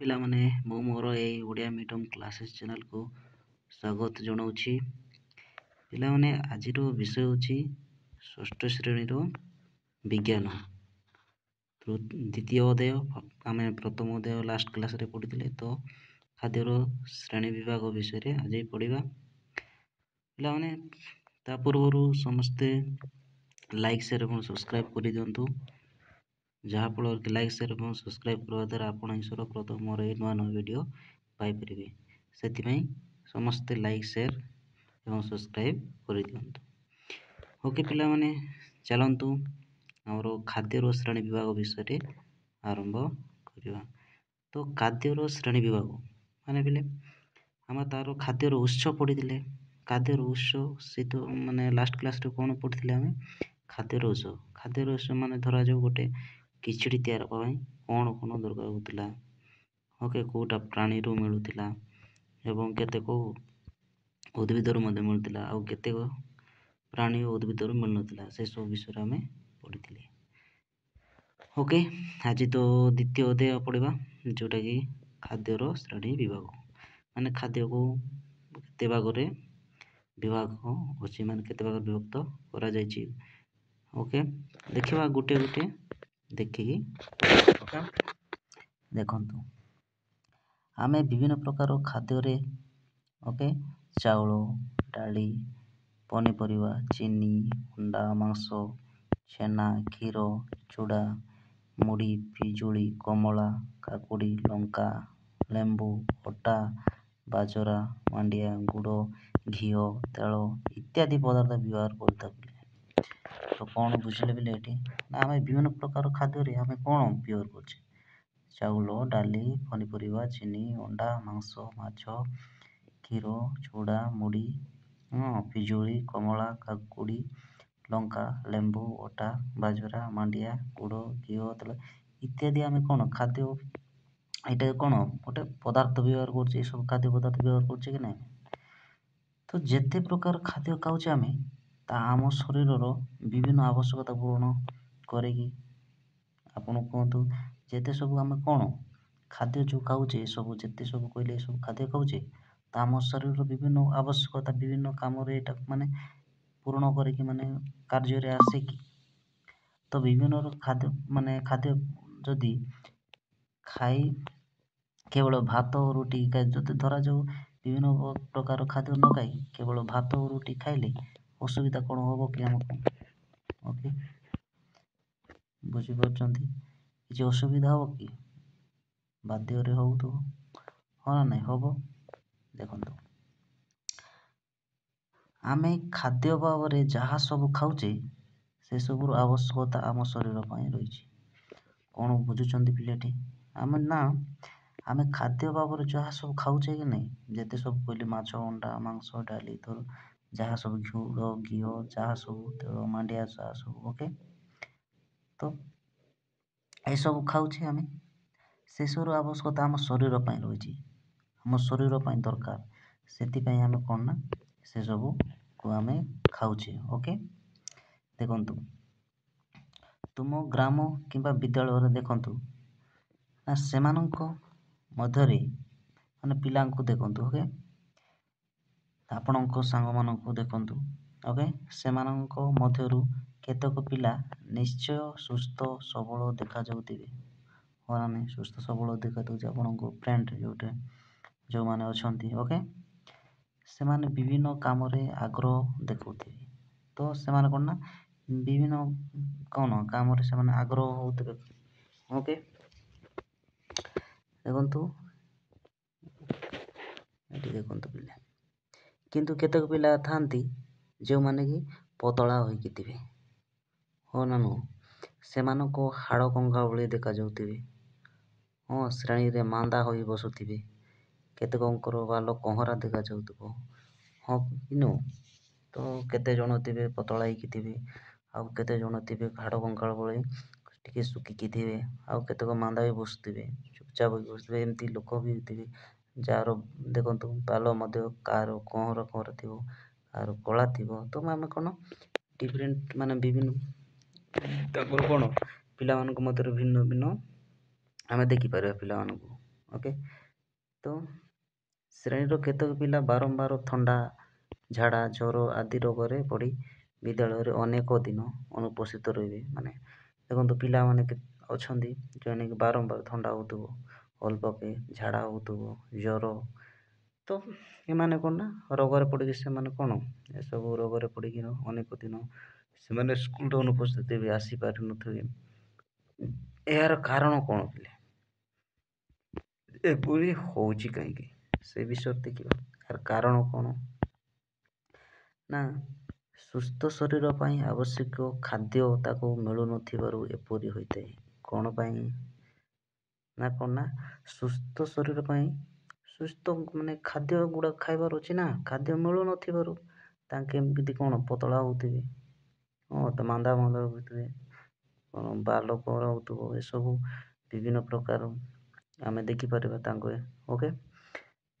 ପିଲାମାନେ ମୁଁ ମୋର ଏଇ ଓଡ଼ିଆ ମିଡ଼ିୟମ୍ କ୍ଲାसेସ୍ ଚ୍ୟାନେଲକୁ ସ୍ୱାଗତ ଜଣାଉଛି। ପିଲାମାନେ ଆଜିର ବିଷୟ ହେଉଛି ଷଷ୍ଠ ଶ୍ରେଣୀର ବିଜ୍ଞାନ ଦ୍ୱିତୀୟ ଅଧ୍ୟାୟ। ଆମେ ପ୍ରଥମ ଅଧ୍ୟାୟ ଲାଷ୍ଟ କ୍ଲାସ୍ରେ ପଢ଼ିଥିଲେ, ତ ଖାଦ୍ୟର ଶ୍ରେଣୀ ବିଭାଗ ବିଷୟରେ ଆଜି ପଢ଼ିବା। ପିଲାମାନେ ତା ପୂର୍ବରୁ ସମସ୍ତେ ଲାଇକ୍ ସେୟାର ଏବଂ ସବସ୍କ୍ରାଇବ୍ କରିଦିଅନ୍ତୁ, ଯାହାଫଳରେ କି ଲାଇକ୍ ସେୟାର ଏବଂ ସବସ୍କ୍ରାଇବ୍ କରିବା ଦ୍ୱାରା ଆପଣ ସର୍ବପ୍ରଥମ ମୋର ଏହି ନୂଆ ନୂଆ ଭିଡ଼ିଓ ପାଇପାରିବେ। ସେଥିପାଇଁ ସମସ୍ତେ ଲାଇକ୍ ସେୟାର ଏବଂ ସବସ୍କ୍ରାଇବ୍ କରିଦିଅନ୍ତୁ। ଓକେ ପିଲାମାନେ, ଚାଲନ୍ତୁ ଆମର ଖାଦ୍ୟର ଶ୍ରେଣୀ ବିଭାଗ ବିଷୟରେ ଆରମ୍ଭ କରିବା। ତ ଖାଦ୍ୟର ଶ୍ରେଣୀ ବିଭାଗ ମାନେ ପିଲେ ଆମେ ତା'ର ଖାଦ୍ୟର ଉତ୍ସ ପଢ଼ିଥିଲେ। ଖାଦ୍ୟର ଉତ୍ସ ଶୀତ ମାନେ ଲାଷ୍ଟ କ୍ଲାସ୍ରେ କ'ଣ ପଢ଼ିଥିଲେ ଆମେ? ଖାଦ୍ୟର ଉତ୍ସ ମାନେ ଧରାଯାଉ ଗୋଟେ ଖିଚୁଡ଼ି ତିଆରି ହେବା ପାଇଁ କ'ଣ ଦରକାର ହେଉଥିଲା, ଓକେ, କେଉଁଟା ପ୍ରାଣୀରୁ ମିଳୁଥିଲା ଏବଂ କେତେକ ଉଦ୍ଭିଦରୁ ମଧ୍ୟ ମିଳୁଥିଲା, ଆଉ କେତେକ ପ୍ରାଣୀ ଓ ଉଦ୍ଭିଦରୁ ମିଳୁନଥିଲା, ସେସବୁ ବିଷୟରେ ଆମେ ପଢ଼ିଥିଲେ। ଓକେ, ଆଜି ତ ଦ୍ୱିତୀୟ ଅଧ୍ୟାୟ ପଢ଼ିବା, ଯେଉଁଟାକି ଖାଦ୍ୟର ଶ୍ରେଣୀ ବିଭାଗ। ମାନେ ଖାଦ୍ୟକୁ କେତେ ଭାଗରେ ବିଭାଗ ଅଛି, ମାନେ କେତେ ଭାଗରେ ବିଭକ୍ତ କରାଯାଇଛି। ଓକେ, ଦେଖିବା ଗୋଟେ ଗୋଟେ ଦେଖିକି। ଦେଖନ୍ତୁ, ଆମେ ବିଭିନ୍ନ ପ୍ରକାର ଖାଦ୍ୟରେ ଓକେ ଚାଉଳ, ଡାଲି, ପନିପରିବା, ଚିନି, ଅଣ୍ଡା, ମାଂସ, ଛେନା, କ୍ଷୀର, ଚୁଡ଼ା, ମୁଢ଼ି, ପିଜୁଳି, କମଳା, କାକୁଡ଼ି, ଲଙ୍କା, ଲେମ୍ବୁ, ଅଟା, ବାଜରା, ମାଣ୍ଡିଆ, ଗୁଡ଼, ଘିଅ, ତେଳ ଇତ୍ୟାଦି ପଦାର୍ଥ ବ୍ୟବହାର କରିଥାଉ। ତ କ'ଣ ବୁଝିଲେ ପିଲେ? ଏଠି ଆମେ ବିଭିନ୍ନ ପ୍ରକାର ଖାଦ୍ୟରେ ଆମେ କ'ଣ ବ୍ୟବହାର କରୁଛେ? ଚାଉଳ, ଡାଲି, ପନିପରିବା, ଚିନି, ଅଣ୍ଡା, ମାଂସ, ମାଛ, କ୍ଷୀର, ଚୁଡ଼ା, ମୁଢ଼ି, ପିଜୁଳି, କମଳା, କାକୁଡ଼ି, ଲଙ୍କା, ଲେମ୍ବୁ, ଅଟା, ବାଜରା, ମାଣ୍ଡିଆ, ଗୁଡ଼, ଘିଅ, ତେଲ ଇତ୍ୟାଦି ଆମେ କ'ଣ ଖାଦ୍ୟ, ଏଇଟା କ'ଣ ଗୋଟେ ପଦାର୍ଥ ବ୍ୟବହାର କରୁଛେ। ଏସବୁ ଖାଦ୍ୟ ପଦାର୍ଥ ବ୍ୟବହାର କରୁଛେ କି ନାହିଁ? ତ ଯେତେ ପ୍ରକାର ଖାଦ୍ୟ ଖାଉଛେ ଆମେ, ତାହା ଆମ ଶରୀରର ବିଭିନ୍ନ ଆବଶ୍ୟକତା ପୂରଣ କରେକି? ଆପଣ କୁହନ୍ତୁ, ଯେତେ ସବୁ ଆମେ କ'ଣ ଖାଦ୍ୟ ଯେଉଁ ଖାଉଛେ, ଏସବୁ ଯେତେ ସବୁ କହିଲେ ଏସବୁ ଖାଦ୍ୟ ଖାଉଛେ, ତା ଆମ ଶରୀରର ବିଭିନ୍ନ ଆବଶ୍ୟକତା ବିଭିନ୍ନ କାମରେ ଏଇଟା ମାନେ ପୂରଣ କରିକି ମାନେ କାର୍ଯ୍ୟରେ ଆସେ କି? ତ ବିଭିନ୍ନ ଖାଦ୍ୟ ଯଦି ଖାଇ କେବଳ ଭାତ ଓ ରୁଟି ଯଦି ଧରାଯାଉ ବିଭିନ୍ନ ପ୍ରକାର ଖାଦ୍ୟ ନ ଖାଇ କେବଳ ଭାତ ଓ ରୁଟି ଖାଇଲେ ଅସୁବିଧା କ'ଣ ହେବ କି ଆମକୁ? ଓକେ, ବୁଝିପାରୁଛନ୍ତି? କିଛି ଅସୁବିଧା ହେବ କି? ବାଧ୍ୟରେ ହେଉଥିବ, ହଁ ନା ନାହିଁ? ହେବ। ଦେଖନ୍ତୁ, ଆମେ ଖାଦ୍ୟ ଭାବରେ ଯାହା ସବୁ ଖାଉଛେ, ସେସବୁର ଆବଶ୍ୟକତା ଆମ ଶରୀର ପାଇଁ ରହିଛି। କ'ଣ ବୁଝୁଛନ୍ତି ପିଲାଟି? ଆମେ ଖାଦ୍ୟ ଭାବରେ ଯାହା ସବୁ ଖାଉଛେ କି ନାହିଁ, ଯେତେ ସବୁ କହିଲେ ମାଛ, ଅଣ୍ଡା, ମାଂସ, ଡାଲି, ଯାହା ସବୁ ଗୁଡ଼, ଘିଅ, ଯାହା ସବୁ ତେଳ, ମାଣ୍ଡିଆ, ଯାହା ସବୁ, ଓକେ, ତ ଏସବୁ ଖାଉଛେ ଆମେ, ସେସବୁର ଆବଶ୍ୟକତା ଆମ ଶରୀର ପାଇଁ ରହିଛି, ଆମ ଶରୀର ପାଇଁ ଦରକାର। ସେଥିପାଇଁ ଆମେ କ'ଣ ନା ସେସବୁକୁ ଆମେ ଖାଉଛେ। ଓକେ, ଦେଖନ୍ତୁ, ତୁମ ଗ୍ରାମ କିମ୍ବା ବିଦ୍ୟାଳୟରେ ଦେଖନ୍ତୁ ନା ସେମାନଙ୍କ ମଧ୍ୟରେ ମାନେ ପିଲାଙ୍କୁ ଦେଖନ୍ତୁ, ଓକେ, ଆପଣଙ୍କ ସାଙ୍ଗମାନଙ୍କୁ ଦେଖନ୍ତୁ, ଓକେ, ସେମାନଙ୍କ ମଧ୍ୟରୁ କେତେକ ପିଲା ନିଶ୍ଚୟ ସୁସ୍ଥ ସବଳ ଦେଖାଯାଉଥିବେ, ହଁ ନା ନାହିଁ? ସୁସ୍ଥ ସବଳ ଦେଖାଯାଉଛି ଆପଣଙ୍କ ଫ୍ରେଣ୍ଡ ଯେଉଁମାନେ ଅଛନ୍ତି, ଓକେ, ସେମାନେ ବିଭିନ୍ନ କାମରେ ଆଗ୍ରହ ଦେଖାଉଥିବେ। ତ ସେମାନେ କ'ଣ ନା ବିଭିନ୍ନ କାମରେ ସେମାନେ ଆଗ୍ରହ ହେଉଥିବେ। ଓକେ, ଦେଖନ୍ତୁ, ଏଠି ଦେଖନ୍ତୁ ପିଲା, କିନ୍ତୁ କେତେକ ପିଲା ଥାଆନ୍ତି ଯେଉଁମାନେ କି ପତଳା ହୋଇକି ଥିବେ, ହଁ ନା ନୁହଁ? ସେମାନଙ୍କ ହାଡ଼ କଙ୍ଗା ଭଳି ଦେଖାଯାଉଥିବେ, ହଁ, ଶ୍ରେଣୀରେ ମାନ୍ଦା ହୋଇ ବସୁଥିବେ, କେତେକଙ୍କର ବାଲ କହରା ଦେଖାଯାଉଥିବ, ହଁ କି ନୁହଁ? ତ କେତେ ଜଣ ଥିବେ ପତଳା ହେଇକି ଥିବେ, ଆଉ କେତେ ଜଣ ଥିବେ ହାଡ଼ କଙ୍କାଳ ଭଳି ଟିକେ ଶୁଖିକି ଥିବେ, ଆଉ କେତେକ ମାନ୍ଦା ବି ବସୁଥିବେ, ଚୁପଚାପ ହୋଇ ବସୁଥିବେ। ଏମିତି ଲୋକ ବି ଥିବେ ଯାହାର ଦେଖନ୍ତୁ ବାଲ ମଧ୍ୟ କାହାର କହରା ଥିବ, କାହାର କଳା ଥିବ। ତ ଆମେ କ'ଣ ଡିଫରେଣ୍ଟ ମାନେ ବିଭିନ୍ନ ତାଙ୍କର କ'ଣ ପିଲାମାନଙ୍କ ମଧ୍ୟରେ ଭିନ୍ନ ଭିନ୍ନ ଆମେ ଦେଖିପାରିବା ପିଲାମାନଙ୍କୁ। ଓକେ। ତ ଶ୍ରେଣୀର କେତେକ ପିଲା ବାରମ୍ବାର ଥଣ୍ଡା, ଝାଡ଼ା, ଜ୍ୱର ଆଦି ରୋଗରେ ପଡ଼ି ବିଦ୍ୟାଳୟରେ ଅନେକ ଦିନ ଅନୁପସ୍ଥିତ ରହିବେ। ମାନେ ଦେଖନ୍ତୁ ପିଲାମାନେ ଅଛନ୍ତି ଯେଉଁମାନେ ବାରମ୍ବାର ଥଣ୍ଡା ହେଉଥିବ, ଅଳ୍ପକେ ଝାଡ଼ା ହେଉଥିବ, ଜ୍ୱର, ତ ଏମାନେ କ'ଣ ନା ରୋଗରେ ପଡ଼ିକି ସେମାନେ କ'ଣ ଏସବୁ ରୋଗରେ ପଡ଼ିକି ଅନେକ ଦିନ ସେମାନେ ସ୍କୁଲରେ ଅନୁପସ୍ଥିତ ବି ଆସିପାରିନଥିବେ। ଏହାର କାରଣ କ'ଣ ପିଲେ? ଏପରି ହେଉଛି କାହିଁକି ସେ ବିଷୟରେ ଦେଖିବା। ଏହାର କାରଣ କ'ଣ ନା ସୁସ୍ଥ ଶରୀର ପାଇଁ ଆବଶ୍ୟକ ଖାଦ୍ୟ ତାକୁ ମିଳୁନଥିବାରୁ ଏପରି ହୋଇଥାଏ। କ'ଣ ପାଇଁ ନା କ'ଣ ନା ସୁସ୍ଥ ଶରୀର ପାଇଁ ସୁସ୍ଥ ମାନେ ଖାଦ୍ୟ ଗୁଡ଼ାକ ଖାଇବାର ଅଛି ନା, ଖାଦ୍ୟ ମିଳୁନଥିବାରୁ ତାଙ୍କେ ଏମିତି କ'ଣ ପତଳା ହେଉଥିବେ, ତ ମାନ୍ଦା ହେଉଥିବେ, କ'ଣ ବାଲକ ହେଉଥିବ, ଏସବୁ ବିଭିନ୍ନ ପ୍ରକାର ଆମେ ଦେଖିପାରିବା ତାଙ୍କୁ। ଓକେ।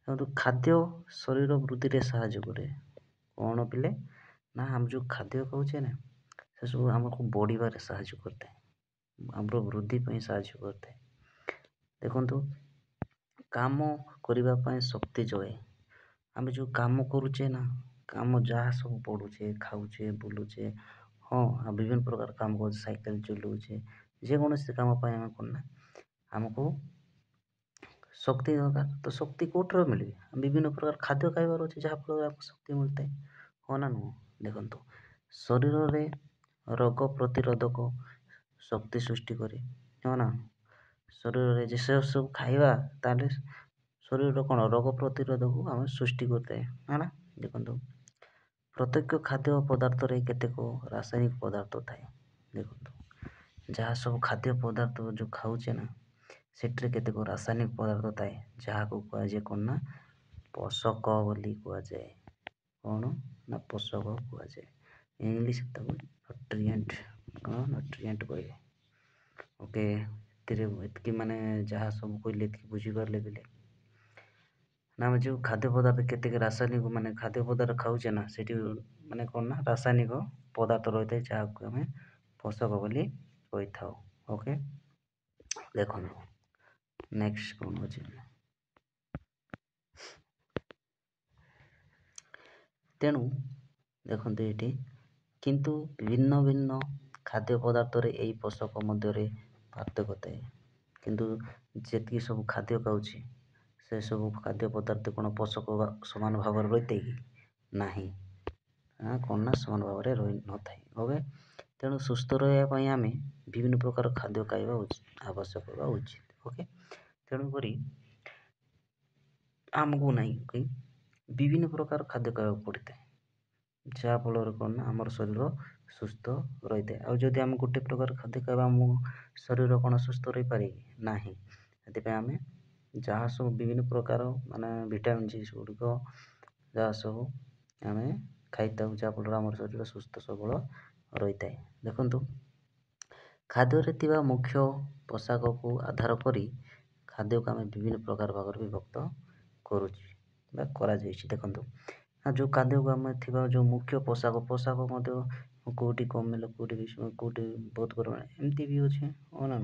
କିନ୍ତୁ ଖାଦ୍ୟ ଶରୀର ବୃଦ୍ଧିରେ ସାହାଯ୍ୟ କରେ। କ'ଣ ପିଲେ ନା ଆମେ ଯେଉଁ ଖାଦ୍ୟ ଖାଉଛେ ନା ସେସବୁ ଆମକୁ ବଢ଼ିବାରେ ସାହାଯ୍ୟ କରିଥାଏ, ଆମର ବୃଦ୍ଧି ପାଇଁ ସାହାଯ୍ୟ କରିଥାଏ। ଦେଖନ୍ତୁ କାମ କରିବା ପାଇଁ ଶକ୍ତି ଯୋଗାଏ। ଆମେ ଯେଉଁ କାମ କରୁଛେ ନା, କାମ ଯାହା ସବୁ ପଢ଼ୁଛେ, ଖାଉଛେ, ବୁଲୁଛେ, ଆଉ ବିଭିନ୍ନ ପ୍ରକାର କାମ କରୁଛେ, ସାଇକେଲ ଚଲାଉଛେ, ଯେକୌଣସି କାମ ପାଇଁ ଆମେ କ'ଣ ନା ଆମକୁ ଶକ୍ତି ଦରକାର। ତ ଶକ୍ତି କେଉଁଠାରୁ ମିଳିବେ? ବିଭିନ୍ନ ପ୍ରକାର ଖାଦ୍ୟ ଖାଇବାର ଅଛି, ଯାହାଫଳରେ ଆମକୁ ଶକ୍ତି ମିଳିଥାଏ, ହଁ ନା ନୁହଁ? ଦେଖନ୍ତୁ ଶରୀରରେ ରୋଗ ପ୍ରତିରୋଧକ ଶକ୍ତି ସୃଷ୍ଟି କରେ, ହଁ ନା? ଶରୀରରେ ଯେ ସବୁ ଖାଇବା ତାହେଲେ ଶରୀରର କ'ଣ ରୋଗ ପ୍ରତିରୋଧକୁ ଆମେ ସୃଷ୍ଟି କରିଥାଏ, ହଁ ନା? ଦେଖନ୍ତୁ ପ୍ରତ୍ୟେକ ଖାଦ୍ୟ ପଦାର୍ଥରେ କେତେକ ରାସାୟନିକ ପଦାର୍ଥ ଥାଏ। ଦେଖନ୍ତୁ ଯାହା ସବୁ ଖାଦ୍ୟ ପଦାର୍ଥ ଯେଉଁ ଖାଉଛେ ନା ସେଥିରେ କେତେକ ରାସାୟନିକ ପଦାର୍ଥ ଥାଏ, ଯାହାକୁ କୁହାଯାଏ କ'ଣ ନା ପୋଷକ ବୋଲି କୁହାଯାଏ। କ'ଣ ନା ପୋଷକ କୁହାଯାଏ। ଇଂଲିଶ ତାକୁ ନ୍ୟୁଟ୍ରିଏଣ୍ଟ, କ'ଣ ନ୍ୟୁଟ୍ରିଏଣ୍ଟ କହିବେ। ଓକେ। ଏଥିରେ ଏତିକି ମାନେ ଯାହା ସବୁ କହିଲେ ଏତିକି ବୁଝିପାରିଲେ ପିଲେ ନା ଆମେ ଯେଉଁ ଖାଦ୍ୟ ପଦାର୍ଥ କେତେକ ରାସାୟନିକ ମାନେ ଖାଦ୍ୟ ପଦାର୍ଥ ଖାଉଛେ ନା ସେଠି ମାନେ କ'ଣ ନା ରାସାୟନିକ ପଦାର୍ଥ ରହିଥାଏ, ଯାହାକୁ ଆମେ ପୋଷକ ବୋଲି କହିଥାଉ। ଓକେ। ଦେଖନ୍ତୁ ନେକ୍ସଟ କ'ଣ ଅଛି, ତେଣୁ ଦେଖନ୍ତୁ ଏଇଠି କିନ୍ତୁ ଭିନ୍ନ ଭିନ୍ନ ଖାଦ୍ୟ ପଦାର୍ଥରେ ଏହି ପୋଷକ ମଧ୍ୟରେ ପାର୍ଥକ୍ୟ ଥାଏ। କିନ୍ତୁ ଯେତିକି ସବୁ ଖାଦ୍ୟ ଖାଉଛି ସେସବୁ ଖାଦ୍ୟ ପଦାର୍ଥ କ'ଣ ପୋଷକ ସମାନ ଭାବରେ ରହିଥାଏ କି? ନାହିଁ, କ'ଣ ନା ସମାନ ଭାବରେ ରହିନଥାଏ। ଓକେ। ତେଣୁ ସୁସ୍ଥ ରହିବା ପାଇଁ ଆମେ ବିଭିନ୍ନ ପ୍ରକାର ଖାଦ୍ୟ ଖାଇବା ଆବଶ୍ୟକ ବା ଉଚିତ। ଓକେ। ତେଣୁକରି ଆମକୁ ନାହିଁ ବିଭିନ୍ନ ପ୍ରକାର ଖାଦ୍ୟ ଖାଇବାକୁ ପଡ଼ିଥାଏ, ଯାହାଫଳରେ କ'ଣ ନା ଆମର ଶରୀର ସୁସ୍ଥ ରହିଥାଏ। ଆଉ ଯଦି ଆମେ ଗୋଟେ ପ୍ରକାର ଖାଦ୍ୟ ଖାଇବା ଆମ ଶରୀର କ'ଣ ସୁସ୍ଥ ରହିପାରେ କି? ନାହିଁ। ସେଥିପାଇଁ ଆମେ ଯାହା ସବୁ ବିଭିନ୍ନ ପ୍ରକାର ମାନେ ଭିଟାମିନ୍ ଜିନିଷ ଗୁଡ଼ିକ ଯାହା ସବୁ ଆମେ ଖାଇଥାଉ, ଯାହାଫଳରେ ଆମର ଶରୀର ସୁସ୍ଥ ସବଳ ରହିଥାଏ। ଦେଖନ୍ତୁ ଖାଦ୍ୟରେ ଥିବା ମୁଖ୍ୟ ପୋଷାକକୁ ଆଧାର କରି ଖାଦ୍ୟକୁ ଆମେ ବିଭିନ୍ନ ପ୍ରକାର ଭାଗରେ ବିଭକ୍ତ କରୁଛି ବା କରାଯାଇଛି। ଦେଖନ୍ତୁ ଯେଉଁ ଖାଦ୍ୟକୁ ଆମେ ଥିବା ଯେଉଁ ମୁଖ୍ୟ ପୋଷାକ ମଧ୍ୟ କେଉଁଠି କମିଲେ କେଉଁଠି ବେଶୀ କେଉଁଠି ବହୁତ ପରିମାଣ ଏମିତି ବି ଅଛି, ହଁ ନା?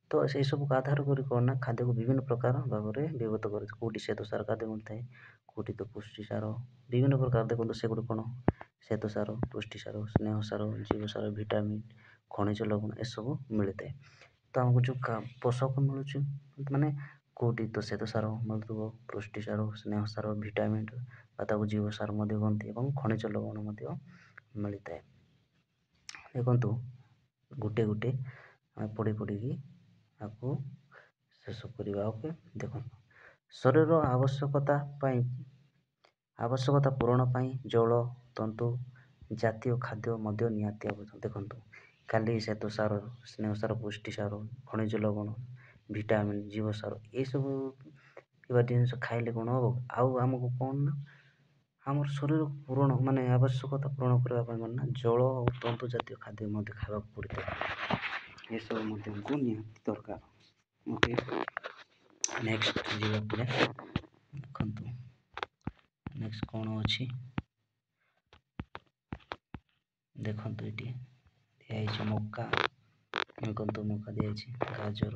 ତ ସେସବୁକୁ ଆଧାର କରି କ'ଣ ନା ଖାଦ୍ୟକୁ ବିଭିନ୍ନ ପ୍ରକାର ଭାବରେ ବିଭକ୍ତ କରୁଛି। କେଉଁଠି ଶ୍ଵେତସାର ଖାଦ୍ୟ ମିଳିଥାଏ, କେଉଁଠି ତ ପୁଷ୍ଟିସାର ବିଭିନ୍ନ ପ୍ରକାର। ଦେଖନ୍ତୁ ସେଗୁଡ଼ିକ କ'ଣ ଶ୍ଵେତସାର, ପୁଷ୍ଟିସାର, ସ୍ନେହସାର, ଜୀବସାର, ଭିଟାମିନ୍, ଖଣିଜ ଲବଣ ଏସବୁ ମିଳିଥାଏ। ତ ଆମକୁ ଯେଉଁ ପୋଷକ ମିଳୁଛି ମାନେ କେଉଁଠି ତ ଶ୍ଵେତସାର ମିଳୁଥିବ, ପୁଷ୍ଟିସାର, ସ୍ନେହସାର, ଭିଟାମିନ୍ ବା ତାକୁ ଜୀବସାର ମଧ୍ୟ କୁହନ୍ତି ଏବଂ ଖଣିଜ ଲବଣ ମଧ୍ୟ ମିଳିଥାଏ। ଦେଖନ୍ତୁ ଗୋଟେ ଗୋଟେ ଆମେ ପଢ଼ିକି ଆକୁ ଶେଷ କରିବା। ଓକେ। ଦେଖନ୍ତୁ ଶରୀରର ଆବଶ୍ୟକତା ପୂରଣ ପାଇଁ ଜଳ, ତନ୍ତୁ ଜାତୀୟ ଖାଦ୍ୟ ମଧ୍ୟ ନିହାତି ଆବଶ୍ୟକ। ଦେଖନ୍ତୁ ଖାଲି ଶ୍ଵେତସାର, ସ୍ନେହସାର, ପୁଷ୍ଟିସାର, ଖଣିଜ ଲବଣ, ଭିଟାମିନ୍, ଜୀବସାର ଏସବୁ ଜିନିଷ ଖାଇଲେ କ'ଣ ହେବ? ଆଉ ଆମକୁ କ'ଣ ନା ଆମର ଶରୀର ପୂରଣ ମାନେ ଆବଶ୍ୟକତା ପୂରଣ କରିବା ପାଇଁ କ'ଣ ନା ଜଳ ଆଉ ତନ୍ତୁ ଜାତୀୟ ଖାଦ୍ୟ ମଧ୍ୟ ଖାଇବାକୁ ପଡ଼ିଥାଏ। ଏସବୁ ମଧ୍ୟ ଆମକୁ ନିହାତି ଦରକାର। ଓକେ। ନେକ୍ସଟ ଯିବା ପରେ ଦେଖନ୍ତୁ ନେକ୍ସଟ କ'ଣ ଅଛି, ଦେଖନ୍ତୁ ଏଠି ଦିଆହେଇଛି ମକା, ଦେଖନ୍ତୁ ମକା ଦିଆହେଇଛି, ଗାଜର,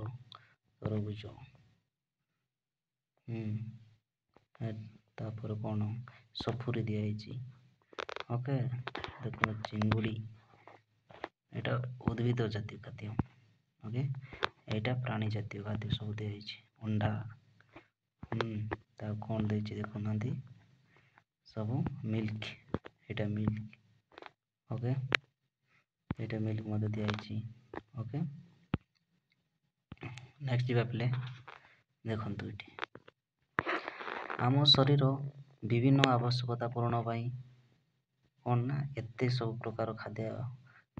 ତରଭୁଜ, ତାପରେ କ'ଣ ସଫୁରି ଦିଆହେଇଛି। ଓକେ, ଦେଖ ଚିଙ୍ଗୁଡ଼ି, ଏଇଟା ଉଦ୍ଭିଦ ଜାତୀୟ ଖାଦ୍ୟ। ଓକେ, ଏଇଟା ପ୍ରାଣୀ ଜାତୀୟ ଖାଦ୍ୟ ସବୁ ଦିଆହେଇଛି। ଅଣ୍ଡା, ତାକୁ କ'ଣ ଦେଇଛି ଦେଖୁନାହାନ୍ତି, ସବୁ ମିଲ୍କ, ଏଇଟା ମିଲ୍କ। ଓକେ, ଏଇଟା ମିଲ୍କ ମଧ୍ୟ ଦିଆହେଇଛି। ଓକେ, ନେକ୍ସଟ ଯିବା ପିଲେ, ଦେଖନ୍ତୁ ଏଠି ଆମ ଶରୀର ବିଭିନ୍ନ ଆବଶ୍ୟକତା ପୂରଣ ପାଇଁ କ'ଣ ନା ଏତେ ସବୁ ପ୍ରକାର ଖାଦ୍ୟ